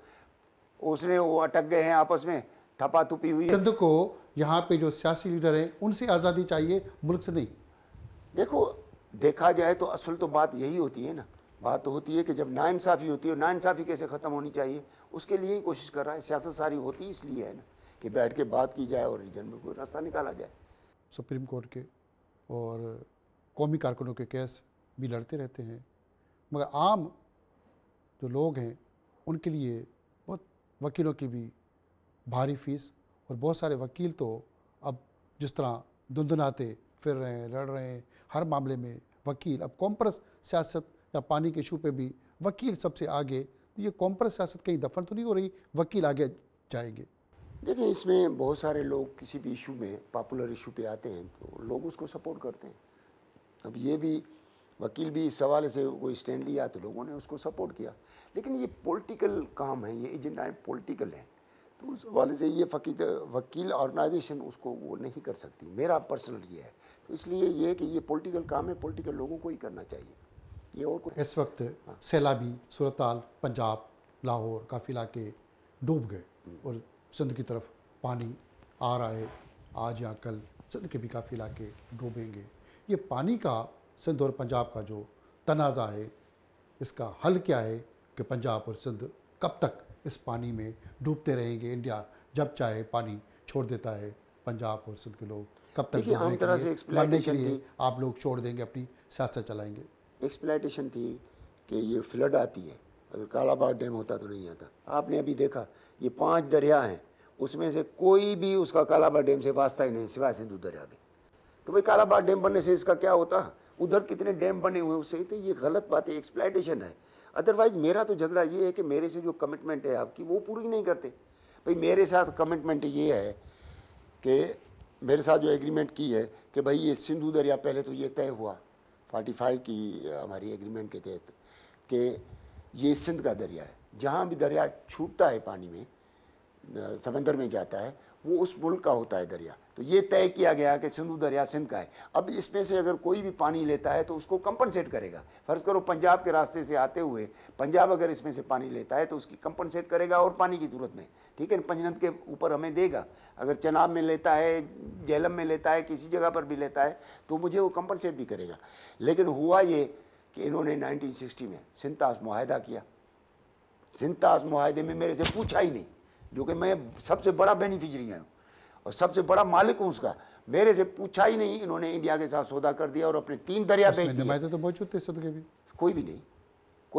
Speaker 2: उसने वो अटक गए हैं आपस में, थपाथुपी हुई है।
Speaker 1: सिंध को यहाँ पे जो सियासी लीडर हैं उनसे आज़ादी चाहिए, मुल्क से नहीं।
Speaker 2: देखो देखा जाए तो असल तो बात यही होती है ना, बात तो होती है कि जब नाइंसाफ़ी होती है, नाइंसाफ़ी कैसे ख़त्म होनी चाहिए उसके लिए ही कोशिश कर रहा है। सियासत सारी होती इसलिए है ना कि बैठ के बात की जाए और रीजन में कोई रास्ता निकाला जाए।
Speaker 1: सुप्रीम कोर्ट के और कौमी कारकुनों के केस भी लड़ते रहते हैं, मगर आम जो लोग हैं उनके लिए बहुत वकीलों की भी भारी फीस, और बहुत सारे वकील तो अब जिस तरह दुनदुनाते फिर रहे हैं, लड़ रहे हैं हर मामले में वकील। अब कॉम्प्रेस सियासत या पानी के इशू पे भी वकील सबसे आगे, तो ये कॉम्प्रेस सियासत कहीं दफन तो नहीं हो रही, वकील आगे जाएंगे?
Speaker 2: देखिए इसमें बहुत सारे लोग किसी भी इशू में, पॉपुलर इशू पे आते हैं तो लोग उसको सपोर्ट करते हैं। अब ये भी वकील भी इस सवाल से कोई स्टैंड लिया तो लोगों ने उसको सपोर्ट किया, लेकिन ये पॉलिटिकल काम है, ये एजेंडा पॉलिटिकल है, तो उस हवाले से ये वकील ऑर्गेनाइजेशन उसको वो नहीं कर सकती, मेरा पर्सनल ये है। तो इसलिए ये है कि ये पॉलिटिकल काम है, पॉलिटिकल लोगों को ही करना चाहिए, ये और कुछ।
Speaker 1: इस वक्त सैलाबी सूरताल, पंजाब, लाहौर काफ़ी इलाके डूब गए और सिंध की तरफ पानी आ रहा है, आज या कल सिंध के भी काफ़ी इलाके डूबेंगे। ये पानी का सिंध और पंजाब का जो तनाज़ा है, इसका हल क्या है कि पंजाब और सिंध कब तक इस पानी में डूबते रहेंगे? इंडिया जब चाहे पानी छोड़ देता है, पंजाब और सिंध के लोग कब तक
Speaker 2: आम तरह से एक्सप्लॉइटेशन थी,
Speaker 1: आप लोग छोड़ देंगे, अपनी सियासत चलाएंगे?
Speaker 2: एक्सप्लॉइटेशन थी कि ये फ्लड आती है, अगर कालाबाग डैम होता तो नहीं आता। आपने अभी देखा ये 5 दरिया हैं, उसमें से कोई भी उसका कालाबाग डैम से वास्ता ही नहीं सिवाय सिंधु दरिया के। तो भाई कालाबाग डैम बनने से इसका क्या होता, उधर कितने डैम बने हुए उससे, तो ये गलत बात है, एक्सप्लॉइटेशन है। अदरवाइज मेरा तो झगड़ा ये है कि मेरे से जो कमिटमेंट है आपकी वो पूरी नहीं करते। भाई मेरे साथ कमिटमेंट ये है कि मेरे साथ जो एग्रीमेंट की है कि भाई ये सिंधु दरिया, पहले तो ये तय हुआ 45 की हमारी एग्रीमेंट के तहत कि ये सिंध का दरिया है, जहाँ भी दरिया छूटता है पानी में, समंदर में जाता है, वो उस मुल्क का होता है दरिया। तो ये तय किया गया कि सिंधु दरिया सिंध का है। अब इसमें से अगर कोई भी पानी लेता है तो उसको कंपनसेट करेगा। फ़र्ज़ करो पंजाब के रास्ते से आते हुए पंजाब अगर इसमें से पानी लेता है तो उसकी कंपनसेट करेगा और पानी की सूरत में, ठीक है, पंजनद के ऊपर हमें देगा। अगर चनाब में लेता है, जेहलम में लेता है, किसी जगह पर भी लेता है तो मुझे वो कंपनसेट भी करेगा। लेकिन हुआ ये कि इन्होंने 1960 में सिंतास मुआहदा किया, सिंतास मुआहदे में मेरे से पूछा ही नहीं, जो कि मैं सबसे बड़ा बेनिफिशरी हूँ और सबसे बड़ा मालिक हूँ उसका। मेरे से पूछा ही नहीं, इन्होंने इंडिया के साथ सौदा कर दिया और अपने 3 दरिया बेच दिए।
Speaker 1: नुमाइंदे तो मौजूद थे सदके भी?
Speaker 2: कोई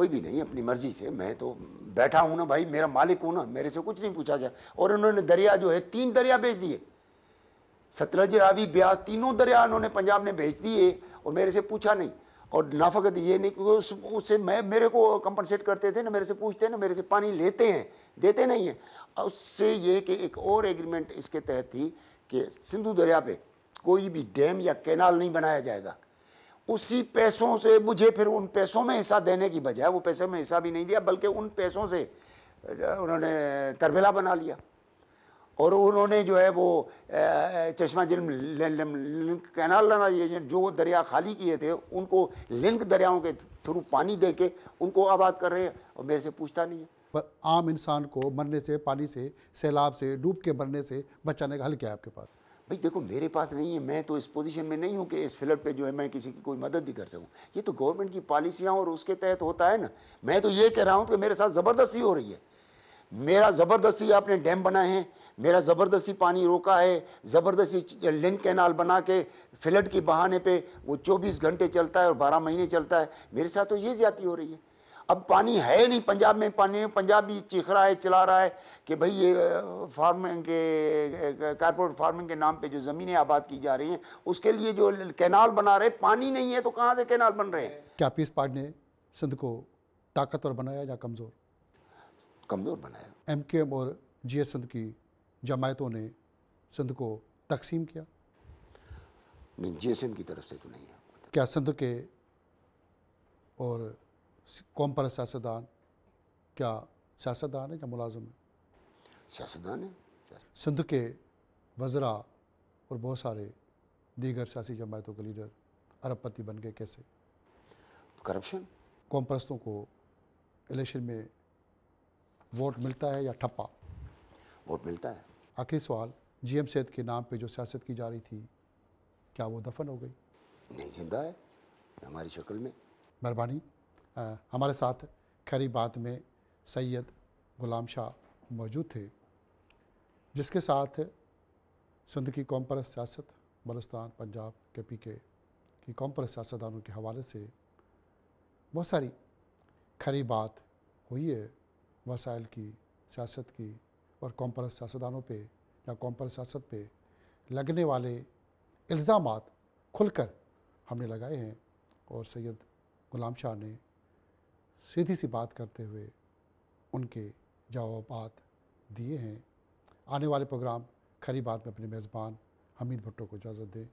Speaker 2: भी नहीं, अपनी मर्जी से। मैं तो बैठा हूँ ना भाई, मेरा मालिक हूँ ना, मेरे से कुछ नहीं पूछा गया। और उन्होंने दरिया जो है 3 दरिया बेच दिए, सतलज, रावी, ब्यास, तीनों दरिया उन्होंने पंजाब ने बेच दिए और मेरे से पूछा नहीं। और ना फकत ये नहीं कि उससे मेरे को कंपनसेट करते थे ना, मेरे से पूछते ना, मेरे से पानी लेते हैं, देते नहीं हैं। उससे ये कि एक और एग्रीमेंट इसके तहत थी कि सिंधु दरिया पे कोई भी डैम या कैनाल नहीं बनाया जाएगा। उसी पैसों से मुझे फिर उन पैसों में हिस्सा देने की बजाय वो पैसों में हिस्सा भी नहीं दिया, बल्कि उन पैसों से उन्होंने तरबेला बना लिया। और उन्होंने जो है वो चश्मा जिल्म लिंक कैनाल लगा, ये जो दरिया खाली किए थे उनको लिंक दरियाओं के थ्रू पानी दे के उनको आबाद कर रहे हैं और मेरे से पूछता नहीं है।
Speaker 1: पर आम इंसान को मरने से, पानी से, सैलाब से, डूब के मरने से बचाने का हल क्या है आपके पास?
Speaker 2: भाई देखो, मेरे पास नहीं है, मैं तो इस पोजीशन में नहीं हूँ कि इस फ्लड पे जो है मैं किसी की कोई मदद भी कर सकूँ। ये तो गवर्नमेंट की पॉलिसियाँ और उसके तहत होता है ना। मैं तो ये कह रहा हूँ कि मेरे साथ ज़बरदस्ती हो रही है। मेरा ज़बरदस्ती आपने डैम बनाए हैं, मेरा ज़बरदस्ती पानी रोका है, ज़बरदस्ती लिंक कैनाल बना के फ्लड के बहाने पे वो 24 घंटे चलता है और 12 महीने चलता है। मेरे साथ तो ये ज़्यादती हो रही है। अब पानी है नहीं पंजाब में, पानी पंजाब भी चीख रहा है, चिल्ला रहा है कि भाई ये फार्मिंग के, कारपोरेट फार्मिंग के नाम पे जो ज़मीनें आबाद की जा रही हैं उसके लिए जो कैनाल बना रहे, पानी नहीं है तो कहाँ से कैनाल बन रहे हैं?
Speaker 1: क्या पीस पार्टी ने सिंध को ताकतवर बनाया या कमज़ोर?
Speaker 2: कमज़ोर बनाया।
Speaker 1: MKM और GS सिंध की जमायतों ने सिंध को तकसीम किया?
Speaker 2: नहीं, GSM की तरफ से तो नहीं है।
Speaker 1: क्या सिंध के और कौम पर सियासतदान क्या सियासतदान है या मुलाजिम है?
Speaker 2: सियासतदान है।
Speaker 1: सिंध के वज़रा और बहुत सारे दीगर सियासी जमायतों के लीडर अरबपति बन गए, कैसे?
Speaker 2: करप्शन।
Speaker 1: कौम परस्तों को इलेक्शन में वोट मिलता है या ठप्पा?
Speaker 2: वोट मिलता है।
Speaker 1: आखिरी सवाल, GM सैयद के नाम पे जो सियासत की जा रही थी, क्या वो दफन हो गई?
Speaker 2: नहीं, जिंदा है हमारी शक्ल में।
Speaker 1: मेहरबानी। हमारे साथ खैरी बात में सैयद गुलाम शाह मौजूद थे, जिसके साथ सिंध की कौम परस्त सियासत, बलूचिस्तान, पंजाब, KPK की कौम परस्त सियासतदानों के हवाले से बहुत सारी खरी बात हुई है, वसाइल की, सियासत की और कौम परस्त सियासतदानों पे या कौम परस्त सियासत पे लगने वाले इल्ज़ामात खुलकर हमने लगाए हैं। और सैयद गुलाम शाह ने सीधी सी बात करते हुए उनके जवाबात दिए हैं। आने वाले प्रोग्राम खरी बात में अपने मेज़बान हमीद भुट्टो को इजाज़त दें।